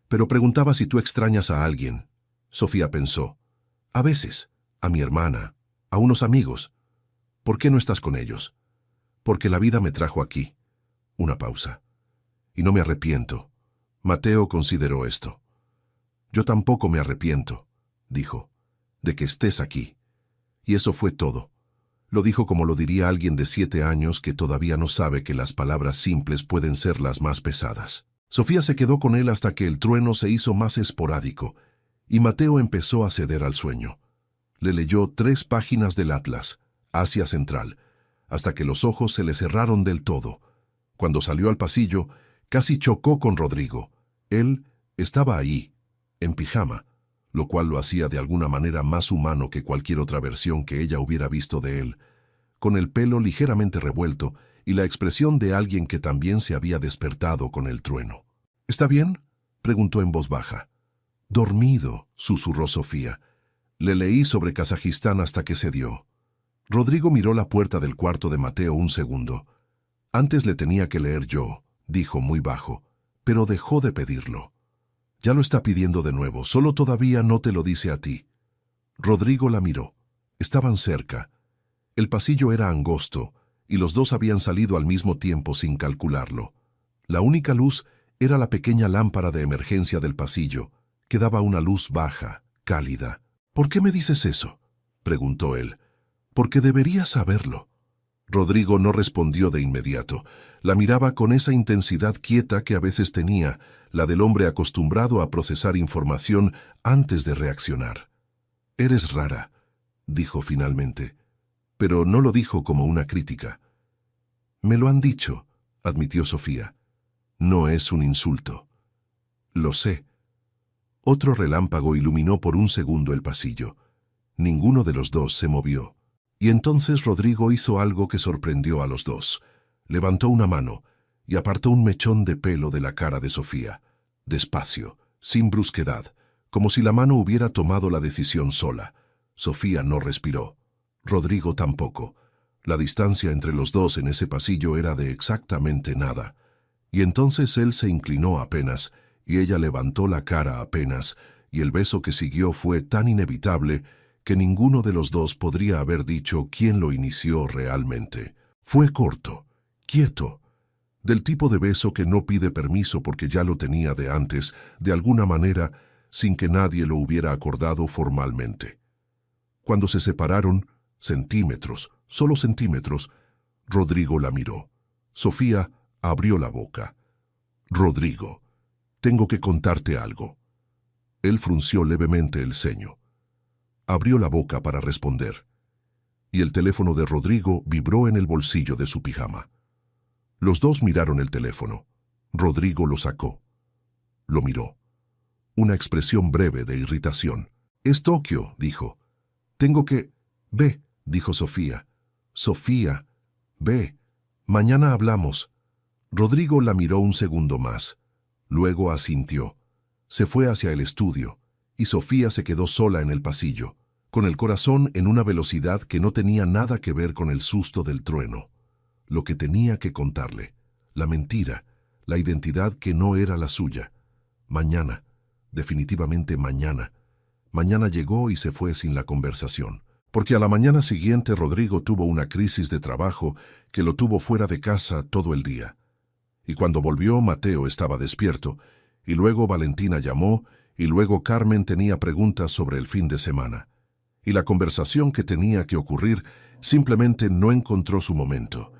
pero preguntaba si tú extrañas a alguien». Sofía pensó. «A veces, a mi hermana, a unos amigos». «¿Por qué no estás con ellos?» «Porque la vida me trajo aquí». Una pausa. «Y no me arrepiento». Mateo consideró esto. «Yo tampoco me arrepiento», dijo, «de que estés aquí». Y eso fue todo. Lo dijo como lo diría alguien de 7 años que todavía no sabe que las palabras simples pueden ser las más pesadas. Sofía se quedó con él hasta que el trueno se hizo más esporádico, y Mateo empezó a ceder al sueño. Le leyó 3 páginas del Atlas, Asia Central, hasta que los ojos se le cerraron del todo. Cuando salió al pasillo, casi chocó con Rodrigo. Él estaba ahí, en pijama, lo cual lo hacía de alguna manera más humano que cualquier otra versión que ella hubiera visto de él, con el pelo ligeramente revuelto y la expresión de alguien que también se había despertado con el trueno. «¿Está bien?», preguntó en voz baja. «Dormido», susurró Sofía. «Le leí sobre Kazajistán hasta que cedió». Rodrigo miró la puerta del cuarto de Mateo un segundo. «Antes le tenía que leer yo», dijo muy bajo, pero dejó de pedirlo. «Ya lo está pidiendo de nuevo, solo todavía no te lo dice a ti». Rodrigo la miró. Estaban cerca. El pasillo era angosto, y los dos habían salido al mismo tiempo sin calcularlo. La única luz era la pequeña lámpara de emergencia del pasillo, que daba una luz baja, cálida. «¿Por qué me dices eso?», preguntó él. «Porque deberías saberlo». Rodrigo no respondió de inmediato. La miraba con esa intensidad quieta que a veces tenía, la del hombre acostumbrado a procesar información antes de reaccionar. «Eres rara», dijo finalmente, pero no lo dijo como una crítica. «Me lo han dicho», admitió Sofía. «No es un insulto». «Lo sé». Otro relámpago iluminó por un segundo el pasillo. Ninguno de los dos se movió. Y entonces Rodrigo hizo algo que sorprendió a los dos. Levantó una mano y apartó un mechón de pelo de la cara de Sofía. Despacio, sin brusquedad, como si la mano hubiera tomado la decisión sola. Sofía no respiró. Rodrigo tampoco. La distancia entre los dos en ese pasillo era de exactamente nada. Y entonces él se inclinó apenas, y ella levantó la cara apenas, y el beso que siguió fue tan inevitable que ninguno de los dos podría haber dicho quién lo inició realmente. Fue corto, quieto, del tipo de beso que no pide permiso porque ya lo tenía de antes, de alguna manera, sin que nadie lo hubiera acordado formalmente. Cuando se separaron, centímetros, solo centímetros, Rodrigo la miró. Sofía abrió la boca. «Rodrigo, tengo que contarte algo». Él frunció levemente el ceño. Abrió la boca para responder, y el teléfono de Rodrigo vibró en el bolsillo de su pijama. Los dos miraron el teléfono. Rodrigo lo sacó. Lo miró. Una expresión breve de irritación. «Es Tokio», dijo. «Tengo que...» «Ve», dijo Sofía. «Sofía, ve. Mañana hablamos». Rodrigo la miró un segundo más. Luego asintió. Se fue hacia el estudio, y Sofía se quedó sola en el pasillo, con el corazón en una velocidad que no tenía nada que ver con el susto del trueno. Lo que tenía que contarle, la mentira, la identidad que no era la suya. Mañana, definitivamente mañana. Mañana llegó y se fue sin la conversación, porque a la mañana siguiente Rodrigo tuvo una crisis de trabajo que lo tuvo fuera de casa todo el día. Y cuando volvió, Mateo estaba despierto, y luego Valentina llamó, y luego Carmen tenía preguntas sobre el fin de semana. Y la conversación que tenía que ocurrir simplemente no encontró su momento.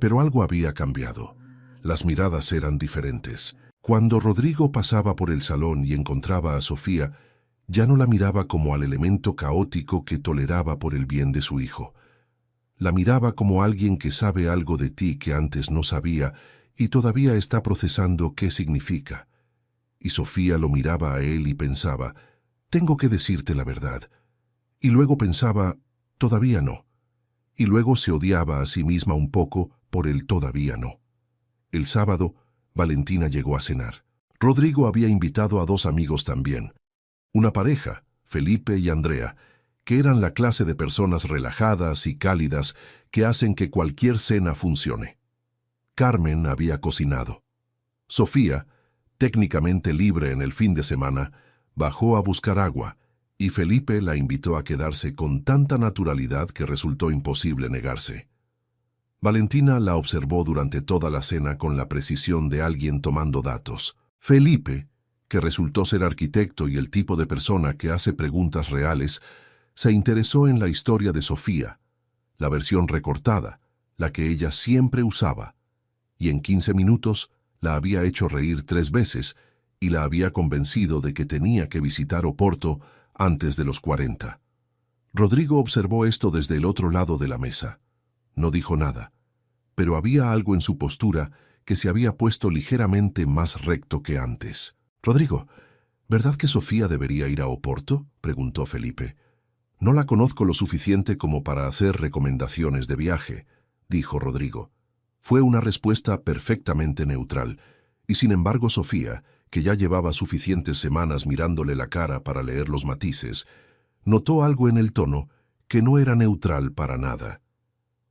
Pero algo había cambiado. Las miradas eran diferentes. Cuando Rodrigo pasaba por el salón y encontraba a Sofía, ya no la miraba como al elemento caótico que toleraba por el bien de su hijo. La miraba como alguien que sabe algo de ti que antes no sabía y todavía está procesando qué significa. Y Sofía lo miraba a él y pensaba, tengo que decirte la verdad. Y luego pensaba, todavía no. Y luego se odiaba a sí misma un poco por el todavía no. El sábado, Valentina llegó a cenar. Rodrigo había invitado a 2 amigos también. Una pareja, Felipe y Andrea, que eran la clase de personas relajadas y cálidas que hacen que cualquier cena funcione. Carmen había cocinado. Sofía, técnicamente libre en el fin de semana, bajó a buscar agua, y Felipe la invitó a quedarse con tanta naturalidad que resultó imposible negarse. Valentina la observó durante toda la cena con la precisión de alguien tomando datos. Felipe, que resultó ser arquitecto y el tipo de persona que hace preguntas reales, se interesó en la historia de Sofía, la versión recortada, la que ella siempre usaba, y en 15 minutos la había hecho reír 3 veces y la había convencido de que tenía que visitar Oporto antes de los 40. Rodrigo observó esto desde el otro lado de la mesa. No dijo nada, pero había algo en su postura que se había puesto ligeramente más recto que antes. «Rodrigo, ¿verdad que Sofía debería ir a Oporto?», preguntó Felipe. «No la conozco lo suficiente como para hacer recomendaciones de viaje», dijo Rodrigo. Fue una respuesta perfectamente neutral, y sin embargo Sofía, que ya llevaba suficientes semanas mirándole la cara para leer los matices, notó algo en el tono que no era neutral para nada.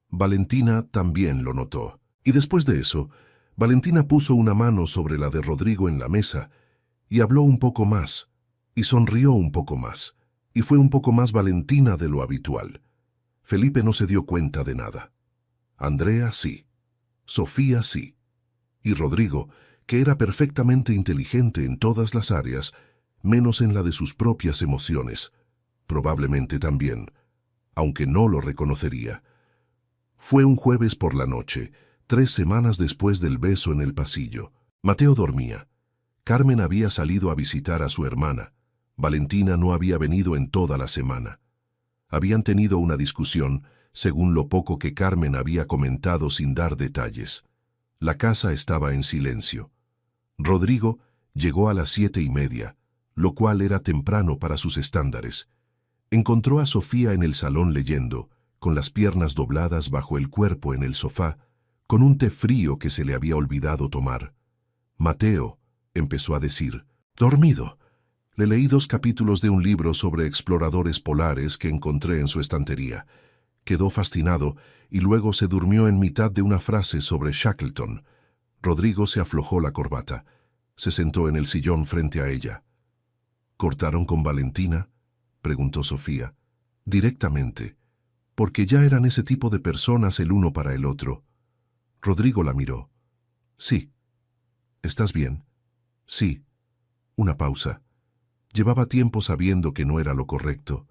Valentina también lo notó, y después de eso, Valentina puso una mano sobre la de Rodrigo en la mesa y habló un poco más, y sonrió un poco más, y fue un poco más Valentina de lo habitual. Felipe no se dio cuenta de nada. Andrea sí, Sofía sí, y Rodrigo, que era perfectamente inteligente en todas las áreas, menos en la de sus propias emociones, probablemente también, aunque no lo reconocería. Fue un jueves por la noche, 3 semanas después del beso en el pasillo. Mateo dormía. Carmen había salido a visitar a su hermana. Valentina no había venido en toda la semana. Habían tenido una discusión, según lo poco que Carmen había comentado sin dar detalles. La casa estaba en silencio. Rodrigo llegó a las 7:30, lo cual era temprano para sus estándares. Encontró a Sofía en el salón leyendo, con las piernas dobladas bajo el cuerpo en el sofá, con un té frío que se le había olvidado tomar. «Mateo», empezó a decir, «dormido. Le leí 2 capítulos de un libro sobre exploradores polares que encontré en su estantería. Quedó fascinado y luego se durmió en mitad de una frase sobre Shackleton». Rodrigo se aflojó la corbata. Se sentó en el sillón frente a ella. «¿Cortaron con Valentina?», preguntó Sofía. «Directamente, porque ya eran ese tipo de personas el uno para el otro». Rodrigo la miró. «Sí». «¿Estás bien?». «Sí». Una pausa. Llevaba tiempo sabiendo que no era lo correcto.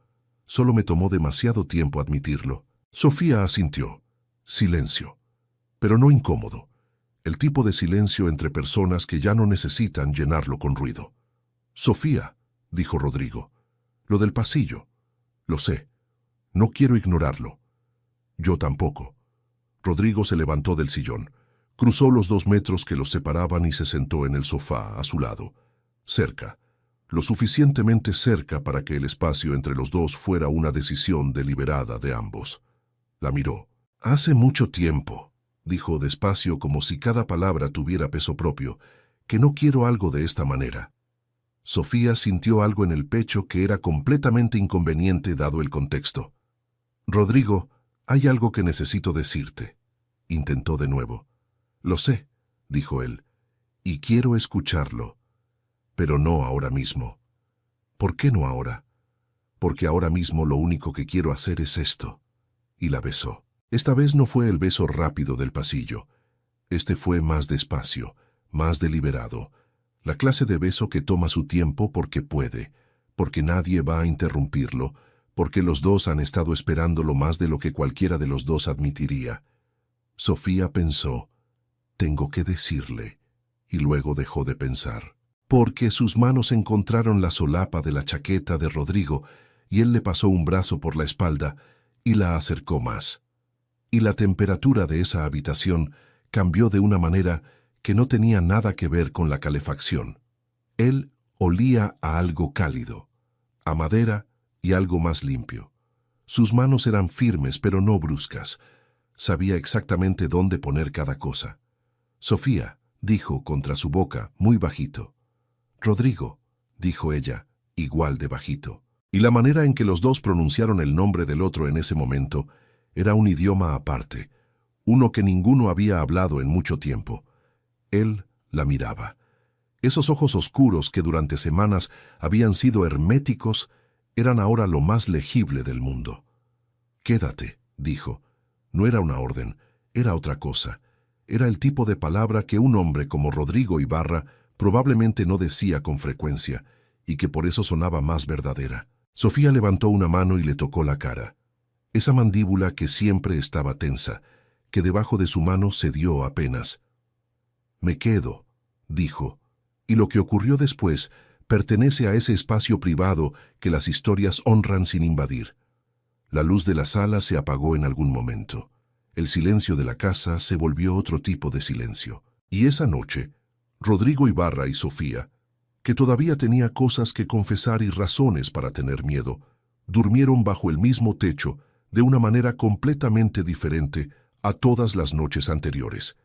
Solo me tomó demasiado tiempo admitirlo. Sofía asintió. Silencio. Pero no incómodo. El tipo de silencio entre personas que ya no necesitan llenarlo con ruido. «Sofía», dijo Rodrigo. «Lo del pasillo. Lo sé. No quiero ignorarlo». «Yo tampoco». Rodrigo se levantó del sillón. Cruzó los 2 metros que los separaban y se sentó en el sofá a su lado. Cerca. Lo suficientemente cerca para que el espacio entre los dos fuera una decisión deliberada de ambos. La miró. «Hace mucho tiempo», dijo despacio como si cada palabra tuviera peso propio, «que no quiero algo de esta manera». Sofía sintió algo en el pecho que era completamente inconveniente dado el contexto. «Rodrigo, hay algo que necesito decirte», intentó de nuevo. «Lo sé», dijo él, «y quiero escucharlo, pero no ahora mismo». «¿Por qué no ahora?». «Porque ahora mismo lo único que quiero hacer es esto». Y la besó. Esta vez no fue el beso rápido del pasillo. Este fue más despacio, más deliberado. La clase de beso que toma su tiempo porque puede, porque nadie va a interrumpirlo, porque los dos han estado esperándolo más de lo que cualquiera de los dos admitiría. Sofía pensó, tengo que decirle, y luego dejó de pensar. Porque sus manos encontraron la solapa de la chaqueta de Rodrigo, y él le pasó un brazo por la espalda y la acercó más. Y la temperatura de esa habitación cambió de una manera que no tenía nada que ver con la calefacción. Él olía a algo cálido, a madera y algo más limpio. Sus manos eran firmes pero no bruscas. Sabía exactamente dónde poner cada cosa. Sofía, dijo contra su boca, muy bajito. Rodrigo, dijo ella, igual de bajito. Y la manera en que los dos pronunciaron el nombre del otro en ese momento era un idioma aparte, uno que ninguno había hablado en mucho tiempo. Él la miraba. Esos ojos oscuros que durante semanas habían sido herméticos eran ahora lo más legible del mundo. Quédate, dijo. No era una orden, era otra cosa. Era el tipo de palabra que un hombre como Rodrigo Ibarra probablemente no decía con frecuencia, y que por eso sonaba más verdadera. Sofía levantó una mano y le tocó la cara. Esa mandíbula que siempre estaba tensa, que debajo de su mano cedió apenas. Me quedo, dijo, y lo que ocurrió después pertenece a ese espacio privado que las historias honran sin invadir. La luz de la sala se apagó en algún momento. El silencio de la casa se volvió otro tipo de silencio. Y esa noche, Rodrigo Ibarra y Sofía, que todavía tenía cosas que confesar y razones para tener miedo, durmieron bajo el mismo techo de una manera completamente diferente a todas las noches anteriores.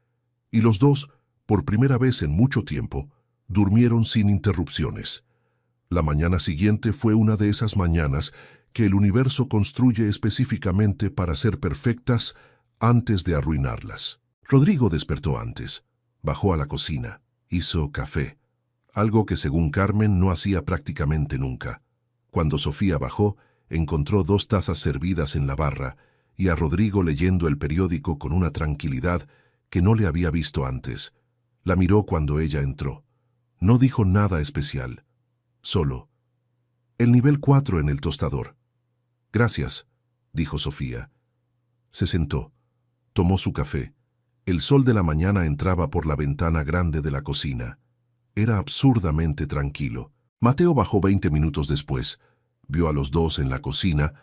Y los dos, por primera vez en mucho tiempo, durmieron sin interrupciones. La mañana siguiente fue una de esas mañanas que el universo construye específicamente para ser perfectas antes de arruinarlas. Rodrigo despertó antes, bajó a la cocina, hizo café, algo que según Carmen no hacía prácticamente nunca. Cuando Sofía bajó, encontró 2 tazas servidas en la barra y a Rodrigo leyendo el periódico con una tranquilidad que no le había visto antes. La miró cuando ella entró. No dijo nada especial, solo: el nivel 4 en el tostador. Gracias, dijo Sofía. Se sentó, tomó su café. El sol de la mañana entraba por la ventana grande de la cocina. Era absurdamente tranquilo. Mateo bajó 20 minutos después, vio a los dos en la cocina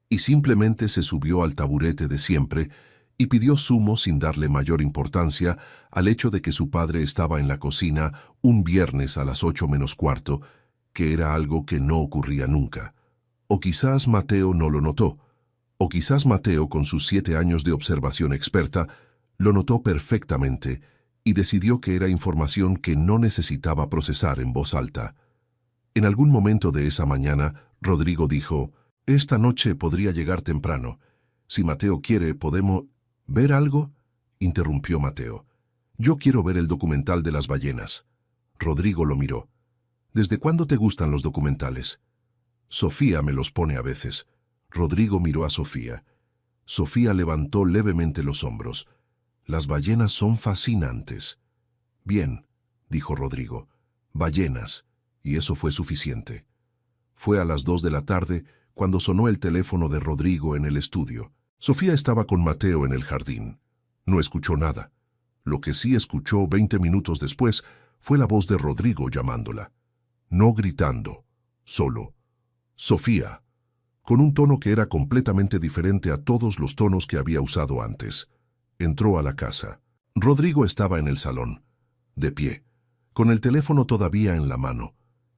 y simplemente se subió al taburete de siempre y pidió zumo sin darle mayor importancia al hecho de que su padre estaba en la cocina un viernes a las 8 menos cuarto, que era algo que no ocurría nunca. O quizás Mateo no lo notó, o quizás Mateo, con sus 7 años de observación experta, lo notó perfectamente y decidió que era información que no necesitaba procesar en voz alta. En algún momento de esa mañana, Rodrigo dijo: «Esta noche podría llegar temprano. Si Mateo quiere, ¿podemos ver algo?», interrumpió Mateo. «Yo quiero ver el documental de las ballenas». Rodrigo lo miró. «¿Desde cuándo te gustan los documentales?». «Sofía me los pone a veces». Rodrigo miró a Sofía. Sofía levantó levemente los hombros. «Las ballenas son fascinantes». «Bien», dijo Rodrigo. «Ballenas». Y eso fue suficiente. Fue a las 2 de la tarde cuando sonó el teléfono de Rodrigo en el estudio. Sofía estaba con Mateo en el jardín. No escuchó nada. Lo que sí escuchó 20 minutos después fue la voz de Rodrigo llamándola. No gritando, solo: «Sofía», con un tono que era completamente diferente a todos los tonos que había usado antes. Entró a la casa. Rodrigo estaba en el salón, de pie, con el teléfono todavía en la mano,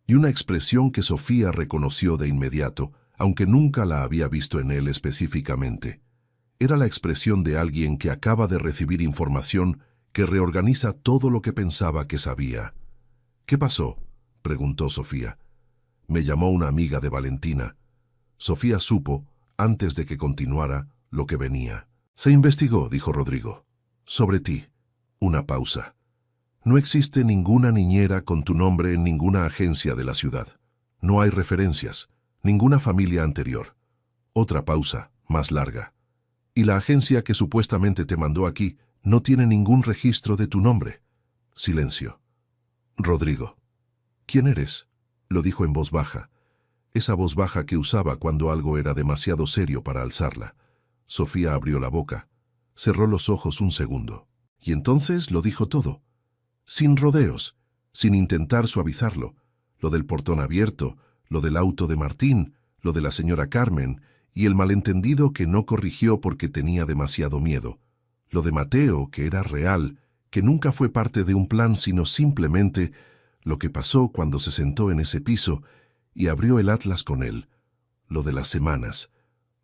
y una expresión que Sofía reconoció de inmediato, aunque nunca la había visto en él específicamente. Era la expresión de alguien que acaba de recibir información que reorganiza todo lo que pensaba que sabía. «¿Qué pasó?», preguntó Sofía. «Me llamó una amiga de Valentina». Sofía supo, antes de que continuara, lo que venía. «Se investigó», dijo Rodrigo. «Sobre ti». Una pausa. «No existe ninguna niñera con tu nombre en ninguna agencia de la ciudad. No hay referencias, ninguna familia anterior». Otra pausa, más larga. «Y la agencia que supuestamente te mandó aquí no tiene ningún registro de tu nombre». Silencio. «Rodrigo», ¿Quién eres? Lo dijo en voz baja. Esa voz baja que usaba cuando algo era demasiado serio para alzarla. Sofía abrió la boca. Cerró los ojos un segundo. Y entonces lo dijo todo. Sin rodeos, sin intentar suavizarlo. Lo del portón abierto, lo del auto de Martín, lo de la señora Carmen, y el malentendido que no corrigió porque tenía demasiado miedo. Lo de Mateo, que era real, que nunca fue parte de un plan, sino simplemente lo que pasó cuando se sentó en ese piso y abrió el atlas con él. Lo de las semanas,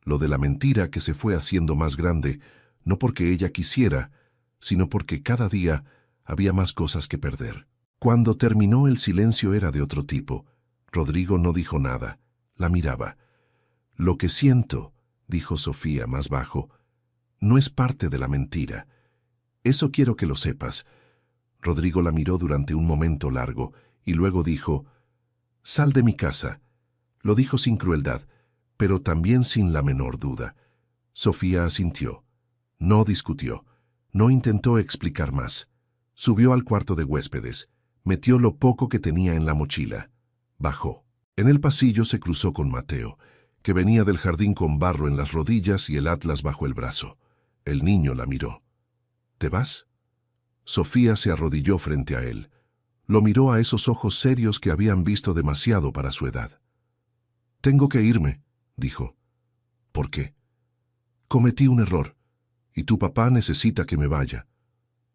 lo de la mentira que se fue haciendo más grande, no porque ella quisiera, sino porque cada día había más cosas que perder. Cuando terminó, el silencio era de otro tipo. Rodrigo no dijo nada, la miraba. Lo que siento, dijo Sofía más bajo, no es parte de la mentira. Eso quiero que lo sepas. Rodrigo la miró durante un momento largo y luego dijo, «Sal de mi casa». Lo dijo sin crueldad, pero también sin la menor duda. Sofía asintió. No discutió. No intentó explicar más. Subió al cuarto de huéspedes. Metió lo poco que tenía en la mochila. Bajó. En el pasillo se cruzó con Mateo, que venía del jardín con barro en las rodillas y el atlas bajo el brazo. El niño la miró. «¿Te vas?» Sofía se arrodilló frente a él. Lo miró a esos ojos serios que habían visto demasiado para su edad. «Tengo que irme», dijo. «¿Por qué?» «Cometí un error, y tu papá necesita que me vaya».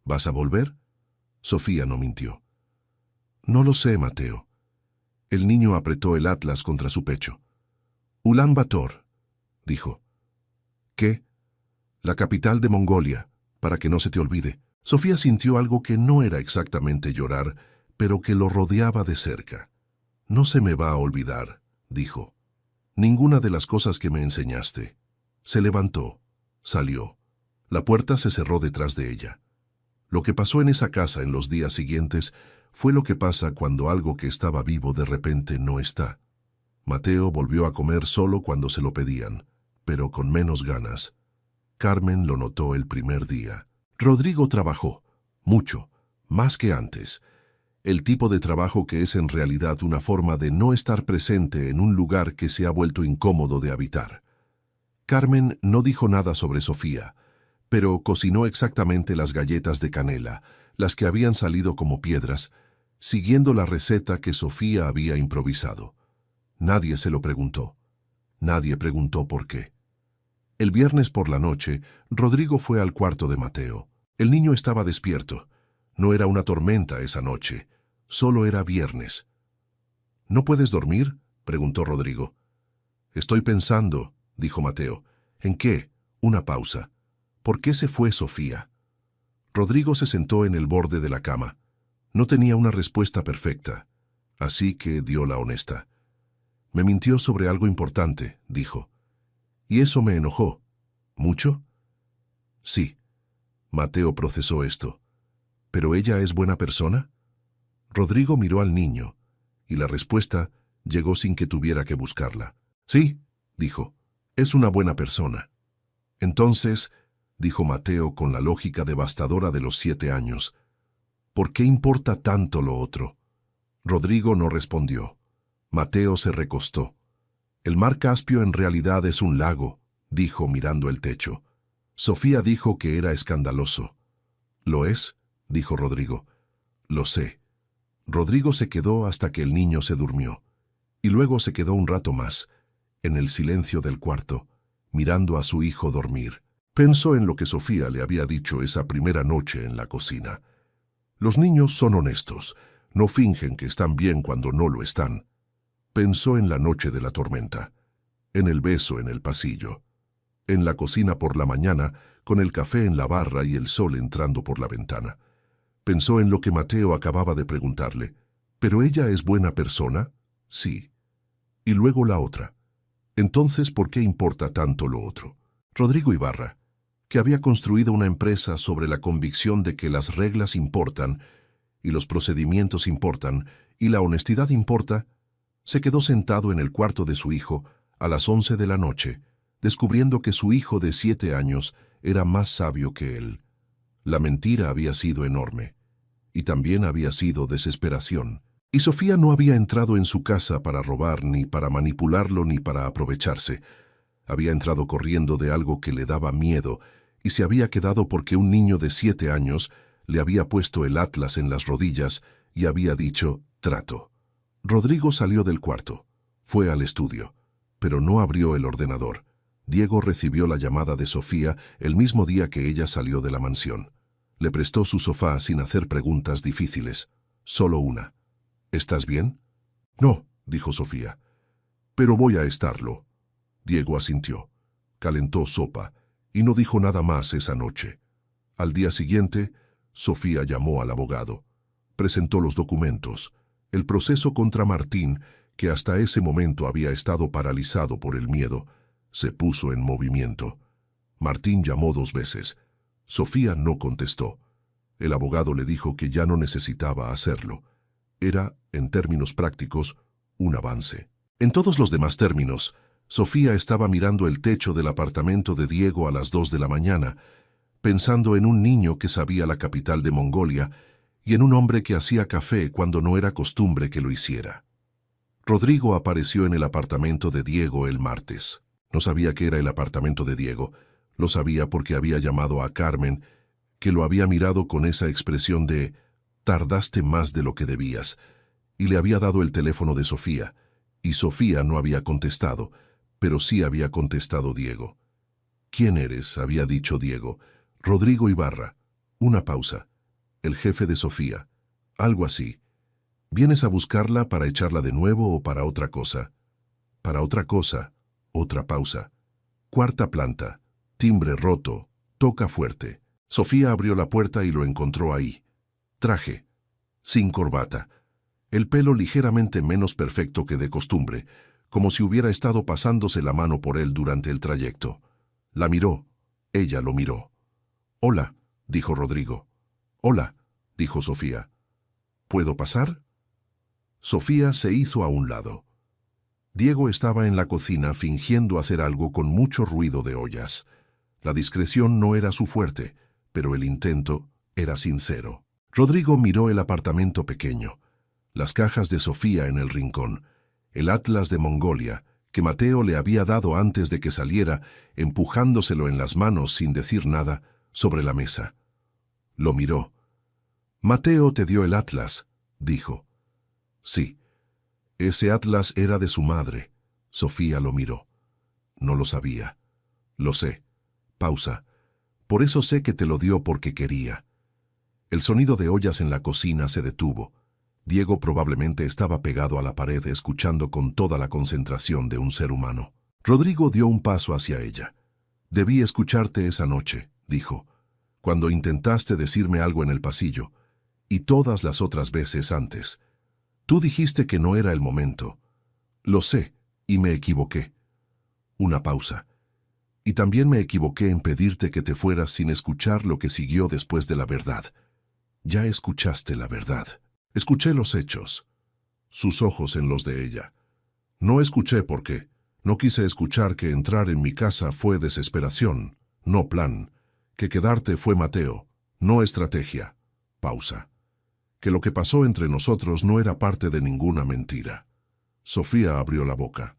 «¿Vas a volver?» Sofía no mintió. «No lo sé, Mateo». El niño apretó el atlas contra su pecho. «Ulan Bator», dijo. «¿Qué?» «La capital de Mongolia, para que no se te olvide». Sofía sintió algo que no era exactamente llorar, pero que lo rodeaba de cerca. «No se me va a olvidar», dijo. «Ninguna de las cosas que me enseñaste». Se levantó. Salió. La puerta se cerró detrás de ella. Lo que pasó en esa casa en los días siguientes fue lo que pasa cuando algo que estaba vivo de repente no está. Mateo volvió a comer solo cuando se lo pedían, pero con menos ganas. Carmen lo notó el primer día. Rodrigo trabajó, mucho, más que antes. El tipo de trabajo que es en realidad una forma de no estar presente en un lugar que se ha vuelto incómodo de habitar. Carmen no dijo nada sobre Sofía, pero cocinó exactamente las galletas de canela, las que habían salido como piedras, siguiendo la receta que Sofía había improvisado. Nadie se lo preguntó. Nadie preguntó por qué. El viernes por la noche, Rodrigo fue al cuarto de Mateo. El niño estaba despierto. No era una tormenta esa noche. Solo era viernes. «¿No puedes dormir?», preguntó Rodrigo. «Estoy pensando», dijo Mateo. «¿En qué?». Una pausa. «¿Por qué se fue Sofía?». Rodrigo se sentó en el borde de la cama. No tenía una respuesta perfecta, así que dio la honesta. «Me mintió sobre algo importante», dijo. «Y eso me enojó». «¿Mucho?». «Sí». Mateo procesó esto. «¿Pero ella es buena persona?». Rodrigo miró al niño, y la respuesta llegó sin que tuviera que buscarla. «Sí», dijo, «es una buena persona». «Entonces», dijo Mateo con la lógica devastadora de los 7 años, «¿por qué importa tanto lo otro?». Rodrigo no respondió. Mateo se recostó. «El mar Caspio en realidad es un lago», dijo mirando el techo. Sofía dijo que era escandaloso. «¿Lo es?», dijo Rodrigo. «Lo sé». Rodrigo se quedó hasta que el niño se durmió, y luego se quedó un rato más, en el silencio del cuarto, mirando a su hijo dormir. Pensó en lo que Sofía le había dicho esa primera noche en la cocina. Los niños son honestos, no fingen que están bien cuando no lo están. Pensó en la noche de la tormenta, en el beso en el pasillo, en la cocina por la mañana, con el café en la barra y el sol entrando por la ventana. Pensó en lo que Mateo acababa de preguntarle. ¿Pero ella es buena persona? Sí. Y luego la otra. Entonces, ¿por qué importa tanto lo otro? Rodrigo Ibarra, que había construido una empresa sobre la convicción de que las reglas importan, y los procedimientos importan, y la honestidad importa, se quedó sentado en el cuarto de su hijo a las 11 de la noche, descubriendo que su hijo de 7 años era más sabio que él. La mentira había sido enorme, y también había sido desesperación. Y Sofía no había entrado en su casa para robar, ni para manipularlo, ni para aprovecharse. Había entrado corriendo de algo que le daba miedo y se había quedado porque un niño de 7 años le había puesto el atlas en las rodillas y había dicho «trato». Rodrigo salió del cuarto. Fue al estudio, pero no abrió el ordenador. Diego recibió la llamada de Sofía el mismo día que ella salió de la mansión. Le prestó su sofá sin hacer preguntas difíciles. Solo una. «¿Estás bien?» «No», dijo Sofía. «Pero voy a estarlo». Diego asintió. Calentó sopa y no dijo nada más esa noche. Al día siguiente, Sofía llamó al abogado. Presentó los documentos. El proceso contra Martín, que hasta ese momento había estado paralizado por el miedo, se puso en movimiento. Martín llamó 2 veces. Sofía no contestó. El abogado le dijo que ya no necesitaba hacerlo. Era, en términos prácticos, un avance. En todos los demás términos, Sofía estaba mirando el techo del apartamento de Diego a las 2 de la mañana, pensando en un niño que sabía la capital de Mongolia y en un hombre que hacía café cuando no era costumbre que lo hiciera. Rodrigo apareció en el apartamento de Diego el martes. No sabía que era el apartamento de Diego. Lo sabía porque había llamado a Carmen, que lo había mirado con esa expresión de «tardaste más de lo que debías», y le había dado el teléfono de Sofía, y Sofía no había contestado, pero sí había contestado Diego. «¿Quién eres?», había dicho Diego. «Rodrigo Ibarra». Una pausa. «El jefe de Sofía». Algo así. «¿Vienes a buscarla para echarla de nuevo o para otra cosa?» «Para otra cosa». Otra pausa. «Cuarta planta. Timbre roto. Toca fuerte». Sofía abrió la puerta y lo encontró ahí. Traje. Sin corbata. El pelo ligeramente menos perfecto que de costumbre, como si hubiera estado pasándose la mano por él durante el trayecto. La miró. Ella lo miró. «Hola», dijo Rodrigo. «Hola», dijo Sofía. «¿Puedo pasar?» Sofía se hizo a un lado. Diego estaba en la cocina fingiendo hacer algo con mucho ruido de ollas. La discreción no era su fuerte, pero el intento era sincero. Rodrigo miró el apartamento pequeño, las cajas de Sofía en el rincón, el atlas de Mongolia, que Mateo le había dado antes de que saliera, empujándoselo en las manos sin decir nada, sobre la mesa. Lo miró. «Mateo te dio el atlas», dijo. «Sí». Ese atlas era de su madre. Sofía lo miró. «No lo sabía». «Lo sé». Pausa. «Por eso sé que te lo dio porque quería». El sonido de ollas en la cocina se detuvo. Diego probablemente estaba pegado a la pared escuchando con toda la concentración de un ser humano. Rodrigo dio un paso hacia ella. «Debí escucharte esa noche», dijo, «cuando intentaste decirme algo en el pasillo, y todas las otras veces antes. Tú dijiste que no era el momento. Lo sé, y me equivoqué». Una pausa. «Y también me equivoqué en pedirte que te fueras sin escuchar lo que siguió después de la verdad». «Ya escuchaste la verdad». «Escuché los hechos». Sus ojos en los de ella. «No escuché porque no quise escuchar que entrar en mi casa fue desesperación, no plan, que quedarte fue Mateo, no estrategia». Pausa. «Que lo que pasó entre nosotros no era parte de ninguna mentira». Sofía abrió la boca.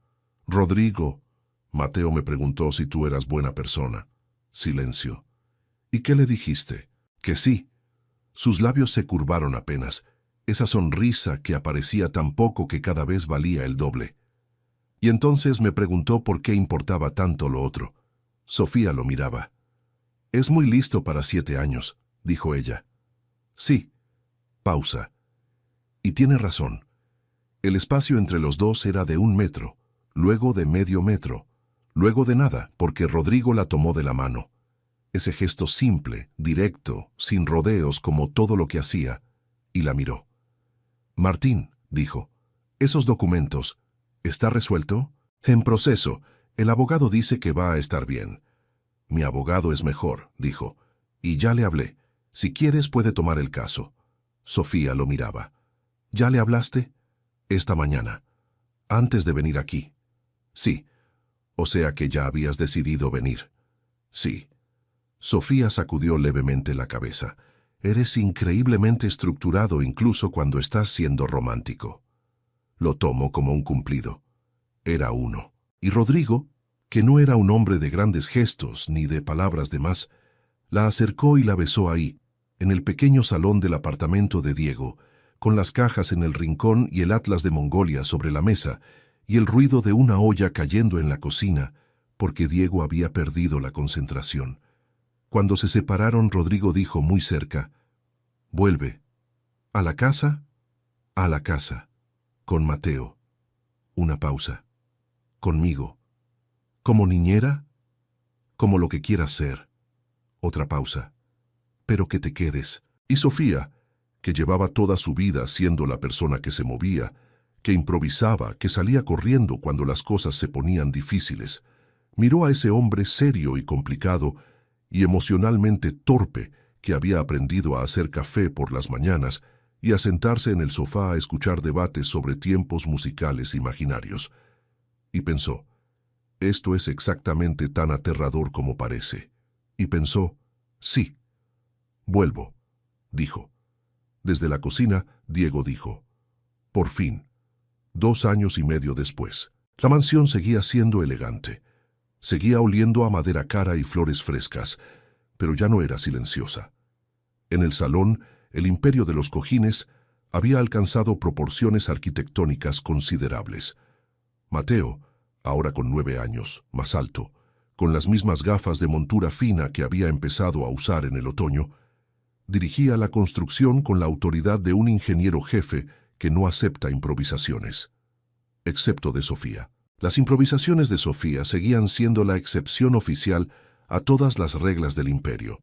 «Rodrigo, Mateo me preguntó si tú eras buena persona». Silencio. «¿Y qué le dijiste?» «Que sí». Sus labios se curvaron apenas, esa sonrisa que aparecía tan poco que cada vez valía el doble. Y entonces me preguntó por qué importaba tanto lo otro. Sofía lo miraba. «Es muy listo para 7 años», dijo ella. «Sí». Pausa. «Y tiene razón. El espacio entre los dos era de 1 metro, luego de medio metro, luego de nada, porque Rodrigo la tomó de la mano. Ese gesto simple, directo, sin rodeos como todo lo que hacía, y la miró. «Martín», dijo, «esos documentos, ¿está resuelto?» «En proceso. El abogado dice que va a estar bien». «Mi abogado es mejor», dijo, «y ya le hablé. Si quieres puede tomar el caso». Sofía lo miraba. «¿Ya le hablaste?» «Esta mañana. Antes de venir aquí». «Sí. O sea que ya habías decidido venir». «Sí». Sofía sacudió levemente la cabeza. Eres increíblemente estructurado incluso cuando estás siendo romántico. Lo tomo como un cumplido. Era uno. Y Rodrigo, que no era un hombre de grandes gestos ni de palabras de más, la acercó y la besó ahí, en el pequeño salón del apartamento de Diego, con las cajas en el rincón y el atlas de Mongolia sobre la mesa, y el ruido de una olla cayendo en la cocina, porque Diego había perdido la concentración. Cuando se separaron, Rodrigo dijo muy cerca: «Vuelve. ¿A la casa?» «A la casa. Con Mateo». Una pausa. «¿Conmigo? ¿Como niñera?» «Como lo que quieras ser». Otra pausa. «Pero que te quedes». Y Sofía, que llevaba toda su vida siendo la persona que se movía, que improvisaba, que salía corriendo cuando las cosas se ponían difíciles, miró a ese hombre serio y complicado y emocionalmente torpe que había aprendido a hacer café por las mañanas y a sentarse en el sofá a escuchar debates sobre tiempos musicales imaginarios. Y pensó: esto es exactamente tan aterrador como parece. Y pensó: sí. «Vuelvo», dijo. Desde la cocina, Diego dijo: «Por fin». 2 años y medio después, la mansión seguía siendo elegante. Seguía oliendo a madera cara y flores frescas, pero ya no era silenciosa. En el salón, el imperio de los cojines había alcanzado proporciones arquitectónicas considerables. Mateo, ahora con 9 años, más alto, con las mismas gafas de montura fina que había empezado a usar en el otoño, dirigía la construcción con la autoridad de un ingeniero jefe que no acepta improvisaciones. Excepto de Sofía. Las improvisaciones de Sofía seguían siendo la excepción oficial a todas las reglas del imperio.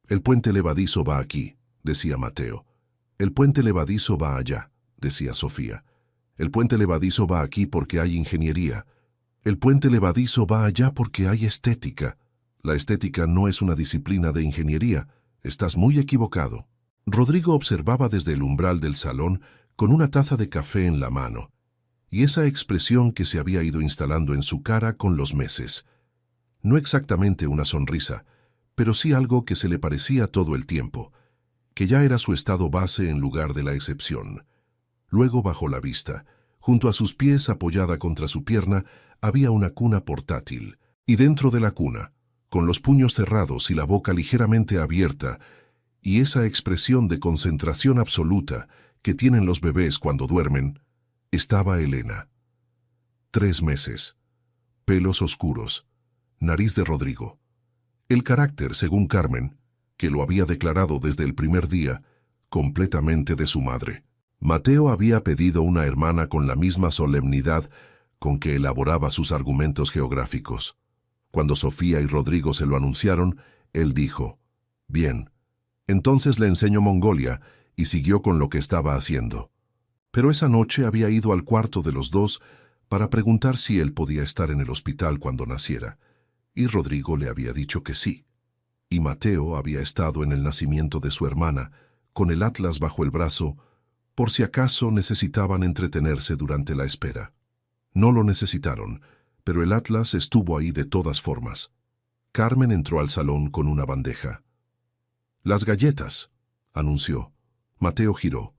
«El puente levadizo va aquí», decía Mateo. «El puente levadizo va allá», decía Sofía. «El puente levadizo va aquí porque hay ingeniería. El puente levadizo va allá porque hay estética. La estética no es una disciplina de ingeniería. Estás muy equivocado». Rodrigo observaba desde el umbral del salón con una taza de café en la mano, y esa expresión que se había ido instalando en su cara con los meses. No exactamente una sonrisa, pero sí algo que se le parecía todo el tiempo, que ya era su estado base en lugar de la excepción. Luego bajó la vista. Junto a sus pies, apoyada contra su pierna, había una cuna portátil, y dentro de la cuna, con los puños cerrados y la boca ligeramente abierta, y esa expresión de concentración absoluta que tienen los bebés cuando duermen, estaba Elena. 3 meses. Pelos oscuros. Nariz de Rodrigo. El carácter, según Carmen, que lo había declarado desde el primer día, completamente de su madre. Mateo había pedido una hermana con la misma solemnidad con que elaboraba sus argumentos geográficos. Cuando Sofía y Rodrigo se lo anunciaron, él dijo: «Bien, entonces le enseño Mongolia», y siguió con lo que estaba haciendo. Pero esa noche había ido al cuarto de los dos para preguntar si él podía estar en el hospital cuando naciera, y Rodrigo le había dicho que sí. Y Mateo había estado en el nacimiento de su hermana, con el atlas bajo el brazo, por si acaso necesitaban entretenerse durante la espera. No lo necesitaron, pero el atlas estuvo ahí de todas formas. Carmen entró al salón con una bandeja. «Las galletas», anunció. Mateo giró.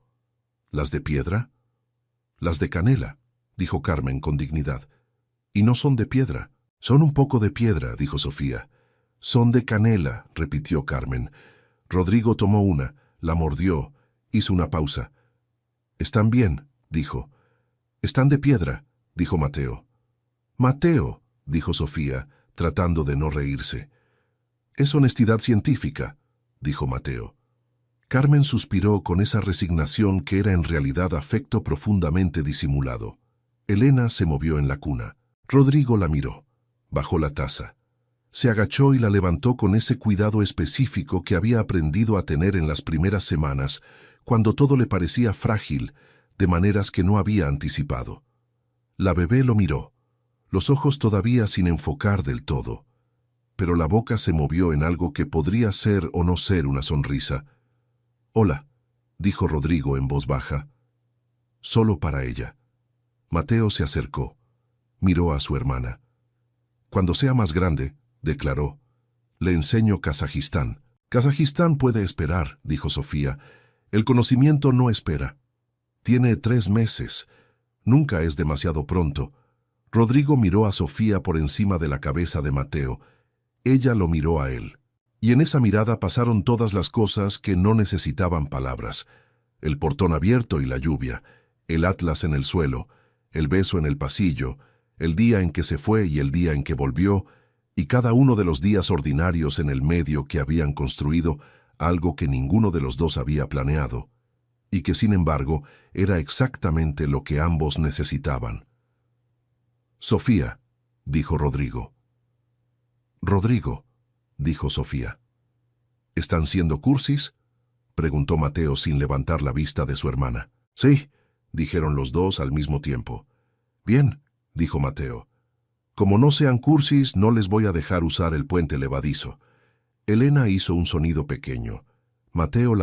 «¿Las de piedra?» «Las de canela», dijo Carmen con dignidad. «Y no son de piedra». «Son un poco de piedra», dijo Sofía. «Son de canela», repitió Carmen. Rodrigo tomó una, la mordió, hizo una pausa. «Están bien», dijo. «Están de piedra», dijo Mateo. «Mateo», dijo Sofía, tratando de no reírse. «Es honestidad científica», dijo Mateo. Carmen suspiró con esa resignación que era en realidad afecto profundamente disimulado. Elena se movió en la cuna. Rodrigo la miró. Bajó la taza. Se agachó y la levantó con ese cuidado específico que había aprendido a tener en las primeras semanas, cuando todo le parecía frágil, de maneras que no había anticipado. La bebé lo miró, los ojos todavía sin enfocar del todo, pero la boca se movió en algo que podría ser o no ser una sonrisa. «Hola», dijo Rodrigo en voz baja. Solo para ella. Mateo se acercó. Miró a su hermana. «Cuando sea más grande», declaró, «le enseño Kazajistán». Kazajistán puede esperar, dijo Sofía. El conocimiento no espera. Tiene 3 meses. Nunca es demasiado pronto. Rodrigo miró a Sofía por encima de la cabeza de Mateo. Ella lo miró a él. Y en esa mirada pasaron todas las cosas que no necesitaban palabras. El portón abierto y la lluvia, el atlas en el suelo, el beso en el pasillo, el día en que se fue y el día en que volvió, y cada uno de los días ordinarios en el medio que habían construido algo que ninguno de los dos había planeado, y que sin embargo era exactamente lo que ambos necesitaban. «Sofía», dijo Rodrigo. «Rodrigo», dijo Sofía. «¿Están siendo cursis?», preguntó Mateo sin levantar la vista de su hermana. «Sí», dijeron los dos al mismo tiempo. «Bien», dijo Mateo. «Como no sean cursis, no les voy a dejar usar el puente levadizo». Elena hizo un sonido pequeño. Mateo la